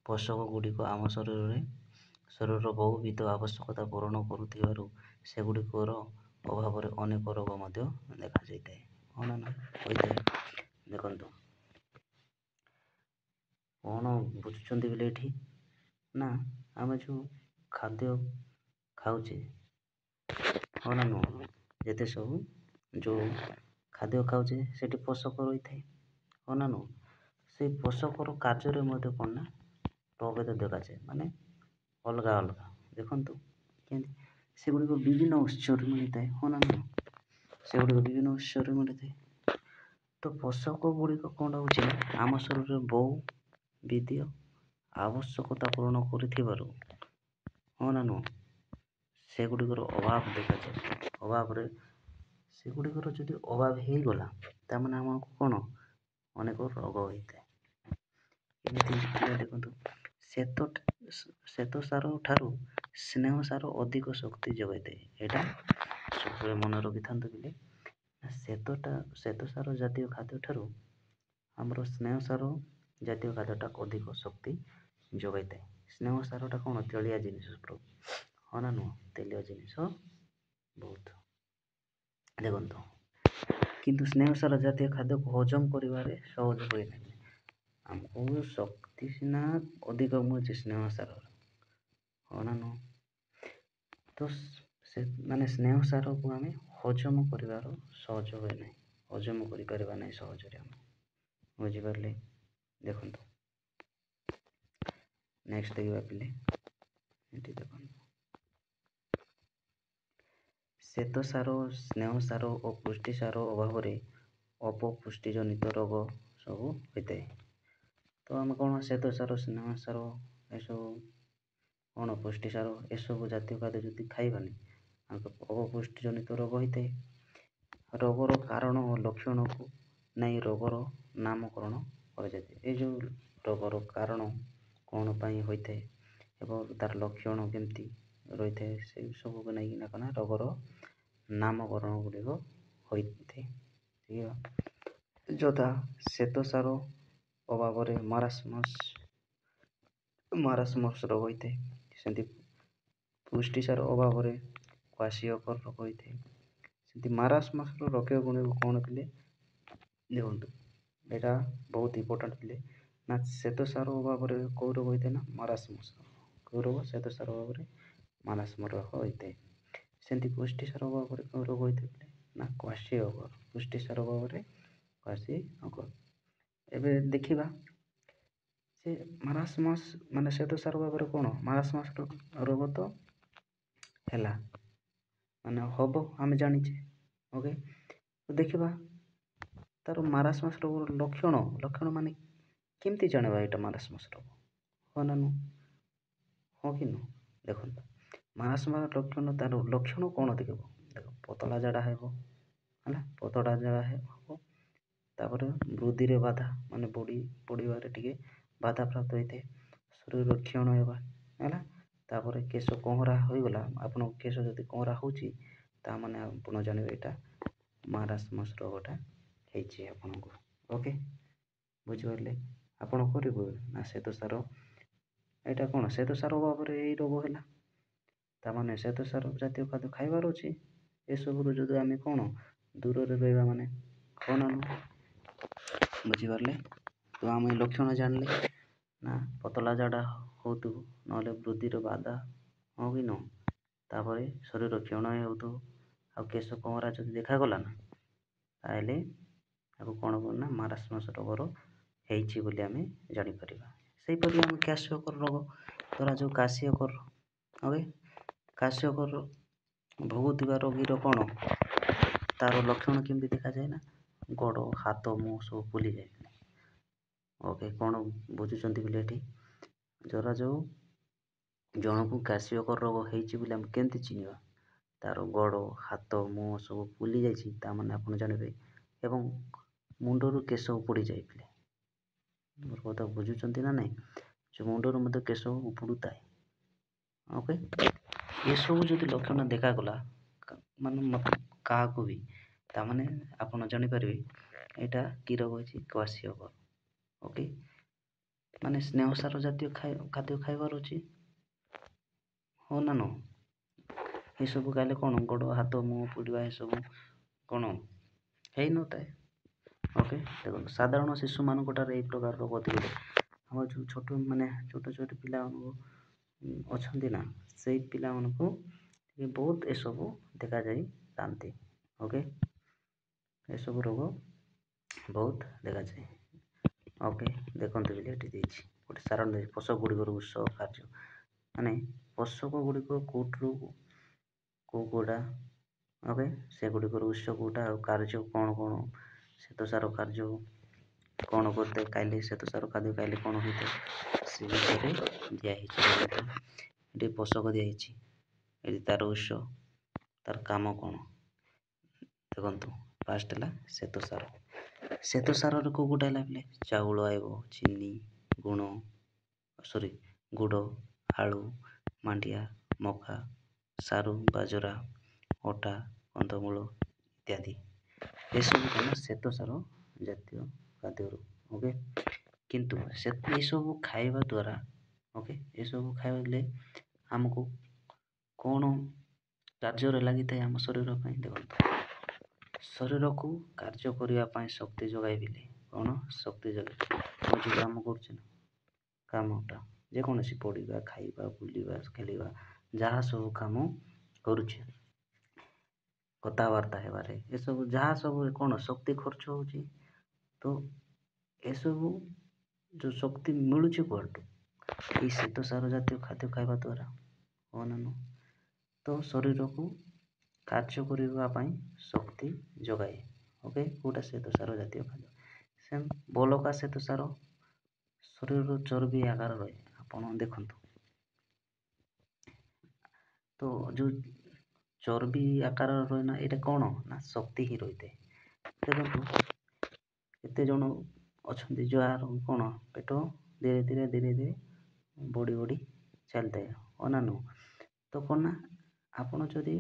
ପୋଷକ ଗୁଡ଼ିକ ଆମ ଶରୀରର ବହୁବିଧ ଆବଶ୍ୟକତା ପୂରଣ କରୁଥିବାରୁ ସେଗୁଡ଼ିକର ଅଭାବରେ ଅନେକ ରୋଗ ମଧ୍ୟ ଦେଖାଯାଇଥାଏ ହଁ ନା ହୋଇଥାଏ। ଦେଖନ୍ତୁ କ'ଣ ବୁଝୁଛନ୍ତି ବୋଲି ଏଠି ନା ଆମେ ଯେଉଁ ଖାଦ୍ୟ ଖାଉଛେ ହଁ ନା ନୁହଁ ଯେତେ ସବୁ ଯେଉଁ ଖାଦ୍ୟ ଖାଉଛେ ସେଠି ପୋଷକ ରହିଥାଏ ହଁ ନା ନୁହଁ। ସେଇ ପୋଷକର କାର୍ଯ୍ୟରେ ମଧ୍ୟ କ'ଣ ନା ପ୍ରଭେଦ ଦେଖାଯାଏ ମାନେ ଅଲଗା ଅଲଗା ଦେଖନ୍ତୁ କେମିତି ସେଗୁଡ଼ିକ ବିଭିନ୍ନ ଉତ୍ସରୁ ମିଳିଥାଏ ହଁ ନା ନୁହଁ ସେଗୁଡ଼ିକ ବିଭିନ୍ନ ଉତ୍ସରୁ ମିଳିଥାଏ। ତ ପୋଷକ ଗୁଡ଼ିକ କ'ଣ ହେଉଛି ଆମ ଶରୀରରେ ବହୁ ବିଧୀୟ ଆବଶ୍ୟକତା ପୂରଣ କରୁଥିବାରୁ ହଁ ନା ନୁହଁ ସେଗୁଡ଼ିକର ଅଭାବ ଦେଖାଯାଏ। ଅଭାବରେ ସେଗୁଡ଼ିକର ଯଦି ଅଭାବ ହେଇଗଲା ତାମାନେ ଆମକୁ କ'ଣ ଅନେକ ରୋଗ ହୋଇଥାଏ। ଏମିତି ଦେଖନ୍ତୁ ଶ୍ୱେତସାର ଠାରୁ ସ୍ନେହସାର ଅଧିକ ଶକ୍ତି ଯୋଗାଇଥାଏ। ଏଇଟା ସବୁବେଳେ ମନେ ରଖିଥାନ୍ତୁ ବୋଲି ଶ୍ୱେତସାର ଜାତୀୟ ଖାଦ୍ୟ ଠାରୁ ଆମର ସ୍ନେହସାର ଜାତୀୟ ଖାଦ୍ୟଟା ଅଧିକ ଶକ୍ତି ଯୋଗାଇଥାଏ। ସ୍ନେହସାରଟା କ'ଣ ତେଳିଆ ଜିନିଷ ହଁ ନା ନୁହଁ ତେଲିଆ ଜିନିଷ ବହୁତ ଦେଖନ୍ତୁ କିନ୍ତୁ ସ୍ନେହସାର ଜାତୀୟ ଖାଦ୍ୟକୁ ହଜମ କରିବାରେ ସହଜ ହୁଏ ନାହିଁ। ଆମକୁ ଶକ୍ତି ସିନା ଅଧିକ ମିଳୁଛି ସ୍ନେହ ସାରର, ହଁ ନା ନୁହଁ? ତ ମାନେ ସ୍ନେହ ସାରକୁ ଆମେ ହଜମ କରିବାର ସହଜ ହୁଏ ନାହିଁ, ହଜମ କରିପାରିବା ନାହିଁ ସହଜରେ ଆମେ, ବୁଝିପାରିଲେ? ଦେଖନ୍ତୁ ନେକ୍ସଟ ଦେଖିବା ପିଲେ, ଏଠି ଦେଖନ୍ତୁ ଶ୍ଵେତସାର, ସ୍ନେହ ସାର ଓ ପୁଷ୍ଟିସାର ଅଭାବରେ ଅପପୁଷ୍ଟିଜନିତ ରୋଗ ସବୁ ହୋଇଥାଏ। ତ ଆମେ କ'ଣ ଶ୍ଵେତସାର, ସ୍ନେହ ସାର ଏସବୁ କ'ଣ ପୁଷ୍ଟିସାର ଏସବୁ ଜାତୀୟ ଖାଦ୍ୟ ଯଦି ଖାଇବାନି, ଆମକୁ ଅପପୁଷ୍ଟିଜନିତ ରୋଗ ହୋଇଥାଏ। ରୋଗର କାରଣ ଓ ଲକ୍ଷଣକୁ ନେଇ ରୋଗର ନାମକରଣ କରାଯାଇଥାଏ। ଏ ଯେଉଁ ରୋଗର କାରଣ କ'ଣ ପାଇଁ ହୋଇଥାଏ ଏବଂ ତାର ଲକ୍ଷଣ କେମିତି ରହିଥାଏ, ସେ ସବୁକୁ ନେଇକିନା କ'ଣ ରୋଗର ନାମକରଣ ଗୁଡ଼ିକ ହୋଇଥାଏ। ଯଥା ଶ୍ଵେତସାର ଅଭାବରେ ମାରାସ୍ମସ୍ ରୋଗ ହୋଇଥାଏ, ସେମିତି ପୁଷ୍ଟିସାର ଅଭାବରେ କ୍ୱାସିୟକର ରୋଗ ହୋଇଥାଏ। ସେମିତି ମାରାସ୍ମସ୍ର ଲକ୍ଷଣ ଗୁଡ଼ିକ କ'ଣ ଥିଲେ ଦେଖନ୍ତୁ, ଏଇଟା ବହୁତ ଇମ୍ପୋର୍ଟାଣ୍ଟ ଥିଲେ ନା, ଶ୍ଵେତସାର ଅଭାବରେ କେଉଁ ରୋଗ ହୋଇଥାଏ ନା ମାରାସ୍ମସ୍। କେଉଁ ରୋଗ? ଶ୍ଵେତସାର ଅଭାବରେ ମାରାସ୍ମସ୍ ରୋଗ ହୋଇଥାଏ। ସେମିତି ପୁଷ୍ଟିସାର ଅଭାବରେ କେଉଁ ରୋଗ ହୋଇଥାଏ ନା କ୍ୱାସିୟକର। ପୁଷ୍ଟିସାର ଅଭାବରେ କ୍ୱାସିୟକର। ଏବେ ଦେଖିବା ସେ ମାରାସ୍ମସ୍ ମାନେ ଶ୍ଵେତସାର ଅଭାବରେ କ'ଣ ମାରାସ୍ମସ୍ ରୋଗ ତ ହେଲା, ମାନେ ହବ ଆମେ ଜାଣିଛେ, ଓକେ। ଦେଖିବା ତାର ମାରାସ୍ମସ୍ ରୋଗର ଲକ୍ଷଣ ମାନେ କେମିତି ଜାଣିବା ଏଇଟା ମାରାସ୍ମସ୍ ରୋଗ, ହଁ ନା ନୁହଁ? ହଁ କି ନୁହଁ? ଦେଖନ୍ତୁ ମାରାସ୍ମସ୍ ଲକ୍ଷଣ, ତାର ଲକ୍ଷଣ କ'ଣ ଦେଖିବ, ଦେଖ ପତଳା ଝାଡ଼ା ହେବ, ହେଲା, ପତଳା ଝାଡ଼ା ହେବ। ତାପରେ ବୃଦ୍ଧିରେ ବାଧା, ମାନେ ବଢ଼ିବାରେ ଟିକେ ବାଧାପ୍ରାପ୍ତ ହୋଇଥାଏ। ଶରୀର କ୍ଷୀଣ ହେବା, ହେଲା। ତାପରେ କେଶ କହରା ହୋଇଗଲା, ଆପଣଙ୍କ କେଶ ଯଦି କହରା ହେଉଛି, ତା ମାନେ ଆପଣ ଜାଣିବେ ଏଇଟା ମାରାସ୍ମସ୍ ରୋଗଟା ହେଇଛି ଆପଣଙ୍କୁ, ଓକେ। ବୁଝିପାରିଲେ? ଆପଣ କରିବେ ନା ଶ୍ଵେତସାର, ଏଇଟା କ'ଣ ଶ୍ଵେତସାର ଅଭାବରେ ଏଇ ରୋଗ ହେଲା, ତାମାନେ ଶ୍ଵେତସାର ଜାତୀୟ ଖାଦ୍ୟ ଖାଇବାର ଅଛି। ଏସବୁରୁ ଯଦି ଆମେ କ'ଣ ଦୂରରେ ରହିବା, ମାନେ କ'ଣ ବୁଝିପାରିଲେ? ତ ଆମେ ଲକ୍ଷଣ ଜାଣିଲେ ନା ପତଳା ଝାଡ଼ା ହେଉଥିବ, ନହେଲେ ବୃଦ୍ଧିର ବାଧା, ହଁ କି ନୁହଁ? ତାପରେ ଶରୀର କ୍ଷୀଣ ହେଉଥିବ, ଆଉ କେଶ କହରା ଯଦି ଦେଖାଗଲା ନା, ତାହେଲେ ତାକୁ କ'ଣ କରୁନା ମାରାସ୍ମସ୍ ରୋଗର ହେଇଛି ବୋଲି ଆମେ ଜାଣିପାରିବା। ସେହିପରି ଆମେ କ୍ୱାସିୟକର ରୋଗ, ଧରାଯାଉ କ୍ୱାସିୟକର, ଓକେ। କ୍ୱାସିୟକର ଭୋଗୁଥିବା ରୋଗୀର କ'ଣ ତାର ଲକ୍ଷଣ କେମିତି ଦେଖାଯାଏ ନା ଗୋଡ଼, ହାତ, ମୁହଁ ସବୁ ଫୁଲିଯାଏ। ଓକେ, କ'ଣ ବୁଝୁଛନ୍ତି ବୋଲି ଏଠି? ଧରାଯାଉ ଜଣକୁ କ୍ୱାସିୟକର ରୋଗ ହେଇଛି ବୋଲି ଆମେ କେମିତି ଚିହ୍ନିବା? ତାର ଗୋଡ଼, ହାତ, ମୁହଁ ସବୁ ଫୁଲି ଯାଇଛି, ତା ମାନେ ଆପଣ ଜାଣିବେ। ଏବଂ ମୁଣ୍ଡରୁ କେଶ ଉପୁଡ଼ି ଯାଇଥିଲେ, ମୋର କଥା ବୁଝୁଛନ୍ତି ନା ନାହିଁ? ଯେ ମୁଣ୍ଡରୁ ମଧ୍ୟ କେଶ ଉପୁଡ଼ୁଥାଏ, ଓକେ। ଏସବୁ ଯଦି ଲକ୍ଷଣ ଦେଖାଗଲା ମାନେ କାହାକୁ ବି, ତାମାନେ ଆପଣ ଜାଣିପାରିବେ ଏଇଟା କି ରୋଗ ହେଇଛି, କ୍ୱାସିୟକର, ଓକେ। ମାନେ ସ୍ନେହ ସାର ଜାତୀୟ ଖାଦ୍ୟ ଖାଇବାର ଅଛି, ହଁ ନା ନୁହଁ? ଏସବୁ ଖାଇଲେ କ'ଣ ଗୋଡ଼, ହାତ, ମୁହଁ ପୋଡ଼ିବା ଏସବୁ କ'ଣ ହେଇନଥାଏ, ଓକେ। ଦେଖନ୍ତୁ ସାଧାରଣ ଶିଶୁମାନଙ୍କ ଠାରେ ଏଇ ପ୍ରକାର ରୋଗ ଥିଲେ, ଆମର ଯେଉଁ ଛୋଟ ଛୋଟ ପିଲାମାନଙ୍କୁ ଅଛନ୍ତି ନା, ସେଇ ପିଲାମାନଙ୍କୁ ବହୁତ ଏସବୁ ଦେଖାଯାଇଥାନ୍ତି, ଓକେ। ଏସବୁ ରୋଗ ବହୁତ ଦେଖାଯାଏ, ଓକେ। ଦେଖନ୍ତୁ ବୋଲି ଏଠି ଦେଇଛି ଗୋଟେ ସାଧାରଣ ପୋଷକ ଗୁଡ଼ିକର ଉତ୍ସ ଓ କାର୍ଯ୍ୟ, ମାନେ ପୋଷକ ଗୁଡ଼ିକ କେଉଁଠାରୁ କେଉଁଟା, ଓକେ, ସେଗୁଡ଼ିକର ଉତ୍ସ କେଉଁଟା ଆଉ କାର୍ଯ୍ୟ କ'ଣ କ'ଣ, ଶ୍ଵେତସାର କାର୍ଯ୍ୟ କ'ଣ କରିଥାଏ, ଖାଇଲେ ଶ୍ଵେତସାର ଖାଦ୍ୟ ଖାଇଲେ କ'ଣ ହୋଇଥାଏ, ସେ ବିଷୟରେ ଦିଆହେଇଛି। ଏଠି ପୋଷକ ଦିଆହେଇଛି, ଏଠି ତାର ଉତ୍ସ, ତାର କାମ କ'ଣ। ଦେଖନ୍ତୁ ଫାଷ୍ଟ ହେଲା ଶ୍ଵେତସାର। ଶ୍ଵେତସାରରେ କେଉଁ ଗୋଟା ହେଲା ବୋଲେ ଚାଉଳ ଆଇବ, ଚିନି, ଗୁଡ଼, ଆଳୁ, ମାଣ୍ଡିଆ, ମକା, ସାରୁ, ବାଜରା, ଅଟା, କନ୍ଦମୂଳ ଇତ୍ୟାଦି। ଏସବୁ କ'ଣ ଶ୍ଵେତସାର ଜାତୀୟ ଖାଦ୍ୟରୁ, ଓକେ। କିନ୍ତୁ ଏସବୁ ଖାଇବା ଦ୍ୱାରା, ଓକେ, ଏସବୁ ଖାଇଲେ ଆମକୁ କ'ଣ କାର୍ଯ୍ୟରେ ଲାଗିଥାଏ ଆମ ଶରୀର ପାଇଁ? ଦେଖନ୍ତୁ ଶରୀରକୁ କାର୍ଯ୍ୟ କରିବା ପାଇଁ ଶକ୍ତି ଯୋଗାଇଥିଲେ, କ'ଣ ଶକ୍ତି ଯୋଗାଇଥାଏ। ହେଉଛି କାମ କରୁଛି ନା କାମଟା ଯେକୌଣସି ପଢ଼ିବା ଖାଇବା ବୁଲିବା ଖେଳିବା ଯାହା ସବୁ କାମ କରୁଛେ କଥାବାର୍ତ୍ତା ହେବାରେ ଏସବୁ ଯାହା ସବୁ କ'ଣ ଶକ୍ତି ଖର୍ଚ୍ଚ ହେଉଛି ତ ଏସବୁ ଯେଉଁ ଶକ୍ତି ମିଳୁଛି କୁଆଡ଼ୁ ଏଇ ଶ୍ୱେତସାର ଜାତୀୟ ଖାଦ୍ୟ ଖାଇବା ଦ୍ୱାରା ହଁ ନା ନୁହଁ ତ ଶରୀରକୁ କାର୍ଯ୍ୟ କରିବା ପାଇଁ ଶକ୍ତି ଯୋଗାଏ ଓକେ କେଉଁଟା ଶ୍ୱେତସାର ଜାତୀୟ ଖାଦ୍ୟ ସେମ୍ ବଳକା ଶ୍ୱେତସାର ଶରୀରର ଚର୍ବି ଆକାର ରହେ ଆପଣ ଦେଖନ୍ତୁ ତ ଯେଉଁ ଚର୍ବି ଆକାର ରହେ ନା ଏଇଟା କ'ଣ ନା ଶକ୍ତି ହିଁ ରହିଥାଏ ଦେଖନ୍ତୁ କେତେ ଜଣ ଅଛନ୍ତି ଯାହାର କ'ଣ ପେଟ ଧୀରେ ଧୀରେ ବଢ଼ି ଚାଲିଥାଏ ହଁ ନା ନୁହଁ ତ କ'ଣ ନା ଆପଣ ଯଦି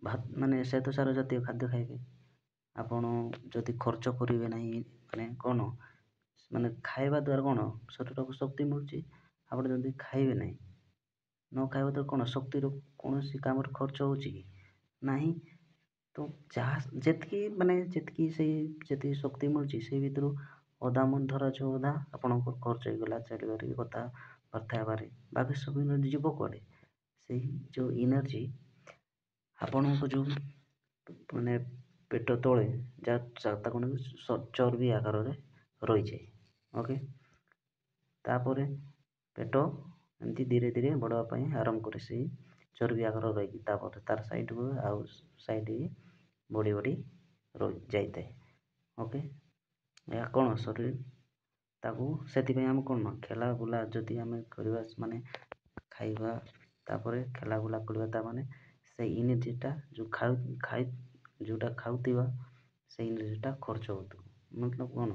ମାନେ ଶ୍ୱେତସାର ଜାତୀୟ ଖାଦ୍ୟ ଖାଇବେ ଆପଣ ଯଦି ଖର୍ଚ୍ଚ କରିବେ ନାହିଁ ମାନେ କ'ଣ ମାନେ ଖାଇବା ଦ୍ୱାରା କ'ଣ ଶରୀରକୁ ଶକ୍ତି ମିଳୁଛି ଆପଣ ଯଦି ଖାଇବେ ନାହିଁ ନ ଖାଇବା ଦ୍ୱାରା କ'ଣ ଶକ୍ତିର କୌଣସି କାମରେ ଖର୍ଚ୍ଚ ହେଉଛି କି ନାହିଁ ତ ଯାହା ଯେତିକି ଯେତିକି ଶକ୍ତି ମିଳୁଛି ସେଇ ଭିତରୁ ଅଧା ଧରାଯାଉ ଅଧା ଆପଣଙ୍କର ଖର୍ଚ୍ଚ ହେଇଗଲା ଚାଲିବାରେ କଥାବାର୍ତ୍ତା ହେବାରେ ବାକି ସବୁ ଏନର୍ଜି ଯିବ କୁଆଡ଼େ ସେଇ ଯେଉଁ ଏନର୍ଜି ଆପଣଙ୍କ ଯେଉଁ ମାନେ ପେଟ ତଳେ ଯାହା ତାକୁ ଚର୍ବି ଆକାରରେ ରହିଯାଏ ଓକେ ତାପରେ ପେଟ ଏମିତି ଧୀରେ ବଢ଼ିବା ପାଇଁ ଆରମ୍ଭ କରେ ସେଇ ଚର୍ବି ଆକାର ରହିକି ତାପରେ ତାର ସାଇଡ଼କୁ ଆଉ ସାଇଡ଼ ବଢ଼ି ଯାଇଥାଏ ଓକେ ଏହା କ'ଣ ଶରୀର ତାକୁ ସେଥିପାଇଁ ଆମେ କ'ଣ ଖେଲା ବୁଲା ଯଦି ଆମେ କରିବା ମାନେ ଖାଇବା ତାପରେ ଖେଲା ବୁଲା କରିବା ତାମାନେ ସେଇ ଏନର୍ଜିଟା ଯେଉଁଟା ଖାଉଥିବା ସେଇ ଏନର୍ଜିଟା ଖର୍ଚ୍ଚ ହେଉଥିବ ମତଲବ କ'ଣ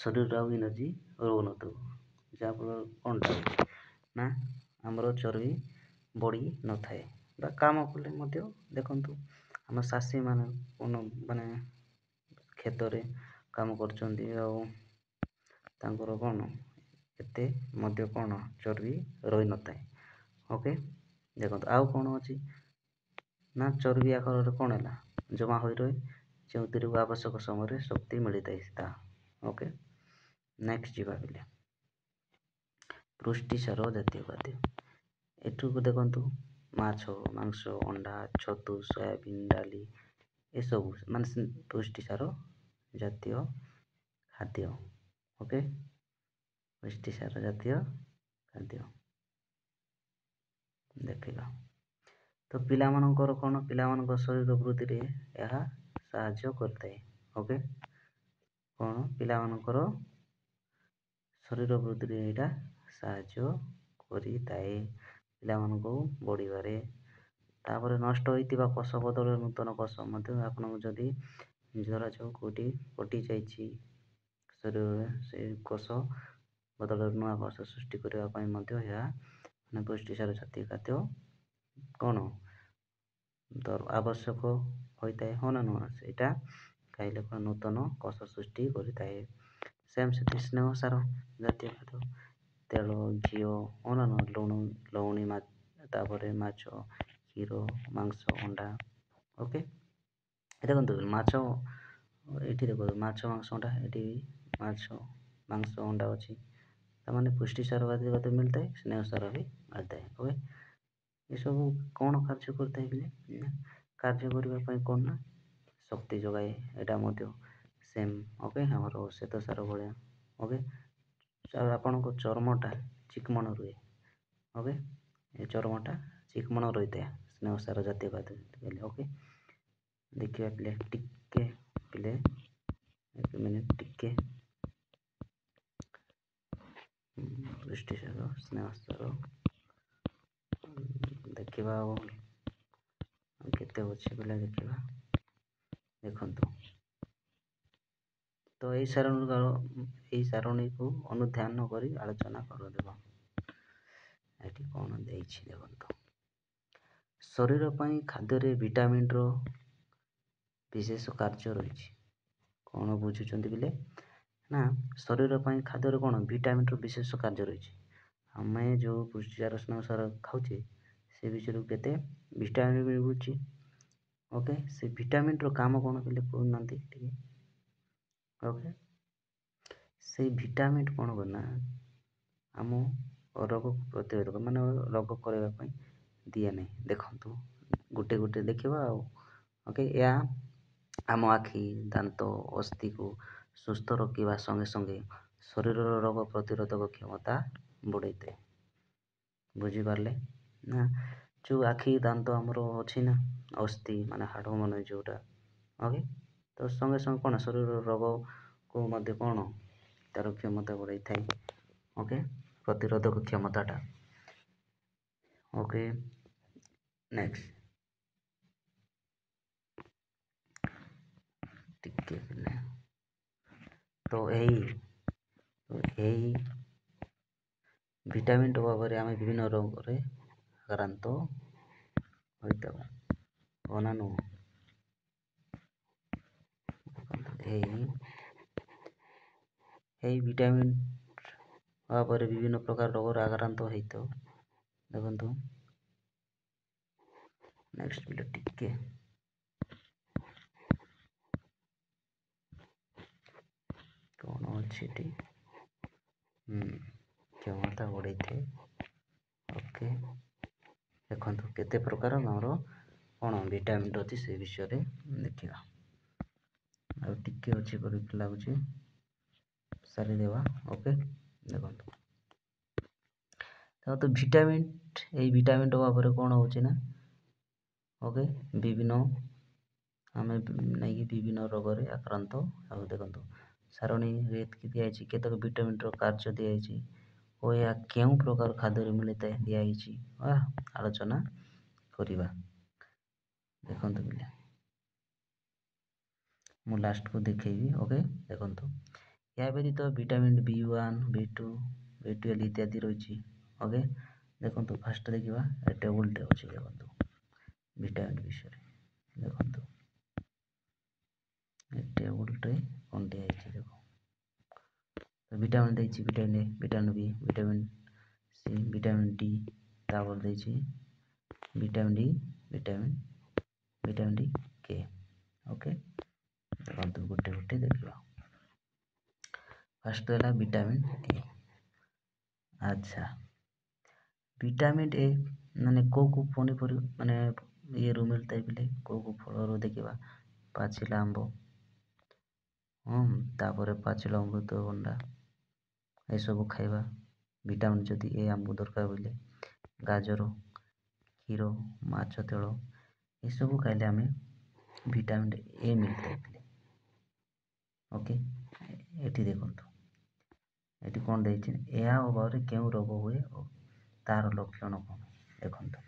ଶରୀରରେ ଆଉ ଏନର୍ଜି ରହୁନଥିବ ଯାହାଫଳରେ କ'ଣଟା ନା ଆମର ଚର୍ବି ବଢ଼ି ନଥାଏ ବା କାମ କଲେ ମଧ୍ୟ ଦେଖନ୍ତୁ ଆମ ଚାଷୀମାନେ ମାନେ କ୍ଷେତରେ କାମ କରୁଛନ୍ତି ଆଉ ତାଙ୍କର କ'ଣ ଏତେ ମଧ୍ୟ କ'ଣ ଚର୍ବି ରହିନଥାଏ ଓକେ ଦେଖନ୍ତୁ ଆଉ କ'ଣ ଅଛି ନା ଚର୍ବି ଆକାରରେ କ'ଣ ହେଲା ଜମା ହୋଇ ରହେ ଯେଉଁଥିରୁ ଆବଶ୍ୟକ ସମୟରେ ଶକ୍ତି ମିଳିଥାଏ ତାହା ଓକେ ନେକ୍ସଟ ଯିବା ପିଲେ ପୁଷ୍ଟିସାର ଜାତୀୟ ଖାଦ୍ୟ ଏଠୁକୁ ଦେଖନ୍ତୁ ମାଛ ମାଂସ ଅଣ୍ଡା ଛତୁ ସୋୟାବିନ୍ ଡାଲି ଏସବୁ ମାନେ ପୁଷ୍ଟିସାର ଜାତୀୟ ଖାଦ୍ୟ ଓକେ ପୁଷ୍ଟିସାର ଜାତୀୟ ଖାଦ୍ୟ ଦେଖିଲ ତ ପିଲାମାନଙ୍କର କ'ଣ ପିଲାମାନଙ୍କ ଶରୀର ବୃଦ୍ଧିରେ ଏହା ସାହାଯ୍ୟ କରିଥାଏ ଓକେ କ'ଣ ପିଲାମାନଙ୍କର ଶରୀର ବୃଦ୍ଧିରେ ଏଇଟା ସାହାଯ୍ୟ କରିଥାଏ ପିଲାମାନଙ୍କୁ ବଢ଼ିବାରେ ତାପରେ ନଷ୍ଟ ହୋଇଥିବା କୋଷ ବଦଳରେ ନୂତନ କୋଷ ମଧ୍ୟ ଆପଣଙ୍କୁ ଯଦି ଧରାଯାଉ କେଉଁଠି କଟିଯାଇଛି ଶରୀରରେ ସେଇ କୋଷ ବଦଳରେ ନୂଆ କୋଷ ସୃଷ୍ଟି କରିବା ପାଇଁ ମଧ୍ୟ ଏହା ମାନେ ପୁଷ୍ଟିସାର ଜାତୀୟ ଖାଦ୍ୟ କ'ଣ ଆବଶ୍ୟକ ହୋଇଥାଏ ହଁ ନା ନୁହଁ ସେଇଟା ଖାଇଲେ କ'ଣ ନୂତନ କୋଷ ସୃଷ୍ଟି କରିଥାଏ ସେମ୍ ସେଠି ସ୍ନେହସାର ଜାତୀୟ ଖାଦ୍ୟ ତେଲ ଘିଅ ହଁ ନା ନୁହଁ ଲହୁଣୀ ତାପରେ ମାଛ କ୍ଷୀର ମାଂସ ଅଣ୍ଡା ଓକେ ଦେଖନ୍ତୁ ମାଛ ଏଇଠି ଦେଖନ୍ତୁ ମାଛ ମାଂସ ଅଣ୍ଡା ଏଠି ମାଛ ମାଂସ ଅଣ୍ଡା ଅଛି ତାମାନେ ପୁଷ୍ଟିସାର ଖାଦ୍ୟ ମିଳିଥାଏ ସ୍ନେହସାର ବି ମିଳିଥାଏ ଓକେ ଏସବୁ କ'ଣ କାର୍ଯ୍ୟ କରିଥାଏ ବଲେ କାର୍ଯ୍ୟ କରିବା ପାଇଁ କ'ଣ ନା ଶକ୍ତି ଯୋଗାଏ ଏଇଟା ମଧ୍ୟ ସେମ୍ ଓକେ ଆମର ଶ୍ୱେତସାର ଭଳିଆ ଓକେ ଆଉ ଆପଣଙ୍କ ଚର୍ମଟା ଚିକ୍କଣ ରୁହେ ଓକେ ଏ ଚର୍ମଟା ଚିକ୍କଣ ରହିଥାଏ ସ୍ନେହସାର ଜାତୀୟ ଖାଦ୍ୟ ଓକେ ଦେଖିବା ପିଲେ ଟିକେ ପିଲେ ଏକ ମିନିଟ୍ ଟିକେ ପୁଷ୍ଟିସାର ସ୍ନେହସାର ଦେଖିବା ଆଉ କେତେ ଅଛି ପିଲା ଦେଖିବା ଦେଖନ୍ତୁ ତ ଏହି ସାରଣୀକୁ ଅନୁଧ୍ୟାନ କରି ଆଲୋଚନା କରିଦେବା ଏଠି କ'ଣ ଦେଇଛି ଦେଖନ୍ତୁ ଶରୀର ପାଇଁ ଖାଦ୍ୟରେ ଭିଟାମିନ୍ର ବିଶେଷ କାର୍ଯ୍ୟ ରହିଛି କ'ଣ ବୁଝୁଛନ୍ତି ପିଲେ ନା ଶରୀର ପାଇଁ ଖାଦ୍ୟରେ କ'ଣ ଭିଟାମିନ୍ର ବିଶେଷ କାର୍ଯ୍ୟ ରହିଛି ଆମେ ଯେଉଁ ପୁଷ୍ଟିସାର ସ୍ନେହସାର ଖାଉଛେ ସେ ବିଷୟରୁ କେତେ ଭିଟାମିନ୍ ମିଳୁଛି ଓକେ ସେ ଭିଟାମିନ୍ର କାମ କ'ଣ କହିଲେ କହୁନାହାନ୍ତି ଟିକେ ଓକେ ସେଇ ଭିଟାମିନ୍ କ'ଣ କରେ ନା ଆମ ରୋଗ ପ୍ରତିରୋଧକ ମାନେ ରୋଗ କରିବା ପାଇଁ ଦିଏ ନାହିଁ। ଦେଖନ୍ତୁ ଗୋଟେ ଗୋଟେ ଦେଖିବା ଆଉ ଓକେ। ଏହା ଆମ ଆଖି, ଦାନ୍ତ, ଅସ୍ଥିକୁ ସୁସ୍ଥ ରଖିବା ସଙ୍ଗେ ସଙ୍ଗେ ଶରୀରର ରୋଗ ପ୍ରତିରୋଧକ କ୍ଷମତା ବଢ଼ାଇଥାଏ। ବୁଝିପାରିଲେ ନା? ଯେଉଁ ଆଖି ଦାନ୍ତ ଆମର ଅଛି ନା, ଅସ୍ଥି ମାନେ ହାଡ଼ ମାନେ ଯେଉଁଟା ଓକେ, ତ ସଙ୍ଗେ ସଙ୍ଗେ କ'ଣ ଶରୀରର ରୋଗକୁ ମଧ୍ୟ କ'ଣ ତା'ର କ୍ଷମତା ବଢ଼ାଇଥାଏ। ଓକେ, ପ୍ରତିରୋଧକ କ୍ଷମତାଟା। ଓକେ, ନେକ୍ସଟ ଟିକେ ତ ଏହି ଭିଟାମିନ୍ ଅଭାବରେ ଆମେ ବିଭିନ୍ନ ରୋଗରେ ଆକ୍ରାନ୍ତ ହୋଇଥାଉ। ହଁ ନା ନୁହଁ? ଏହି ଭିଟାମିନ୍ ଅଭାବରେ ବିଭିନ୍ନ ପ୍ରକାର ରୋଗରେ ଆକ୍ରାନ୍ତ ହୋଇଥାଉ। ଦେଖନ୍ତୁ ନେକ୍ସଟ ଭିଡ଼ିଓ ଟିକେ କ'ଣ ଅଛି ଏଠି? କ୍ଷମତା ବଢ଼ାଇଥାଏ। ଓକେ, ଦେଖନ୍ତୁ କେତେ ପ୍ରକାର ଆମର କ'ଣ ଭିଟାମିନ୍ ଅଛି ସେ ବିଷୟରେ ଦେଖିବା। ଆଉ ଟିକେ ଅଛି ପରି ଲାଗୁଛି, ସାରିଦେବା। ଓକେ, ଦେଖନ୍ତୁ ଭିଟାମିନ୍, ଏଇ ଭିଟାମିନ୍ ଅଭାବରେ କ'ଣ ହେଉଛି ନା ଓକେ ଆମେ ନେଇକି ବିଭିନ୍ନ ରୋଗରେ ଆକ୍ରାନ୍ତ ଆଉ। ଦେଖନ୍ତୁ ସାରଣୀରେ ଦିଆଯାଇଛି କେତେକ ଭିଟାମିନ୍ର କାର୍ଯ୍ୟ ଦିଆଯାଇଛି ଓ ଏହା କେଉଁ ପ୍ରକାର ଖାଦ୍ୟରେ ମିଳିଥାଏ ଦିଆଯାଇଛି ଆଲୋଚନା କରିବା। ଦେଖନ୍ତୁ ପିଲା, ମୁଁ ଲାଷ୍ଟକୁ ଦେଖେଇବି। ଓକେ, ଦେଖନ୍ତୁ ଏହା ବ୍ୟତୀତ ଭିଟାମିନ୍ B1, B2, B12 ଇତ୍ୟାଦି ରହିଛି। ଓକେ, ଦେଖନ୍ତୁ ଫାଷ୍ଟ ଦେଖିବା ଏ ଟେବୁଲଟେ ଅଛି। ଦେଖନ୍ତୁ ଭିଟାମିନ୍ ବିଷୟରେ ଦେଖନ୍ତୁ ଏ ଟେବୁଲଟେ କ'ଣ ଦିଆଯାଇଛି। ଦେଖ ଭିଟାମିନ୍ ଦେଇଛି vitamin A, vitamin B, vitamin C, vitamin D, ତାପରେ ଦେଇଛି vitamin D, vitamin D K। Okay, ଦେଖନ୍ତୁ ଗୋଟେ ଗୋଟେ ଦେଖିବା। ଫାଷ୍ଟ ହେଲା ଭିଟାମିନ୍ A। ଆଚ୍ଛା, ଭିଟାମିନ୍ A ମାନେ କେଉଁ ପନିପରିବା ମାନେ ଇଏରୁ ମିଳିଥାଏ ପିଲେ? କେଉଁ ଫଳରୁ? ଦେଖିବା ପାଚିଲା ଆମ୍ବ, ତାପରେ ପାଚିଲା ଅମୃତଭଣ୍ଡା, ଏସବୁ ଖାଇବା ଭିଟାମିନ୍ ଯଦି ଏ ଆମକୁ ଦରକାର ବୋଇଲେ। ଗାଜର, କ୍ଷୀର, ମାଛ ତେଳ ଏସବୁ ଖାଇଲେ ଆମେ ଭିଟାମିନ୍ ଏ ମିଳିଥାଏ। ଓକେ, ଏଠି ଦେଖନ୍ତୁ ଏଠି କ'ଣ ଦେଇଛି? ଏହା ଅଭାବରେ କେଉଁ ରୋଗ ହୁଏ ଓ ତା'ର ଲକ୍ଷଣ କ'ଣ? ଦେଖନ୍ତୁ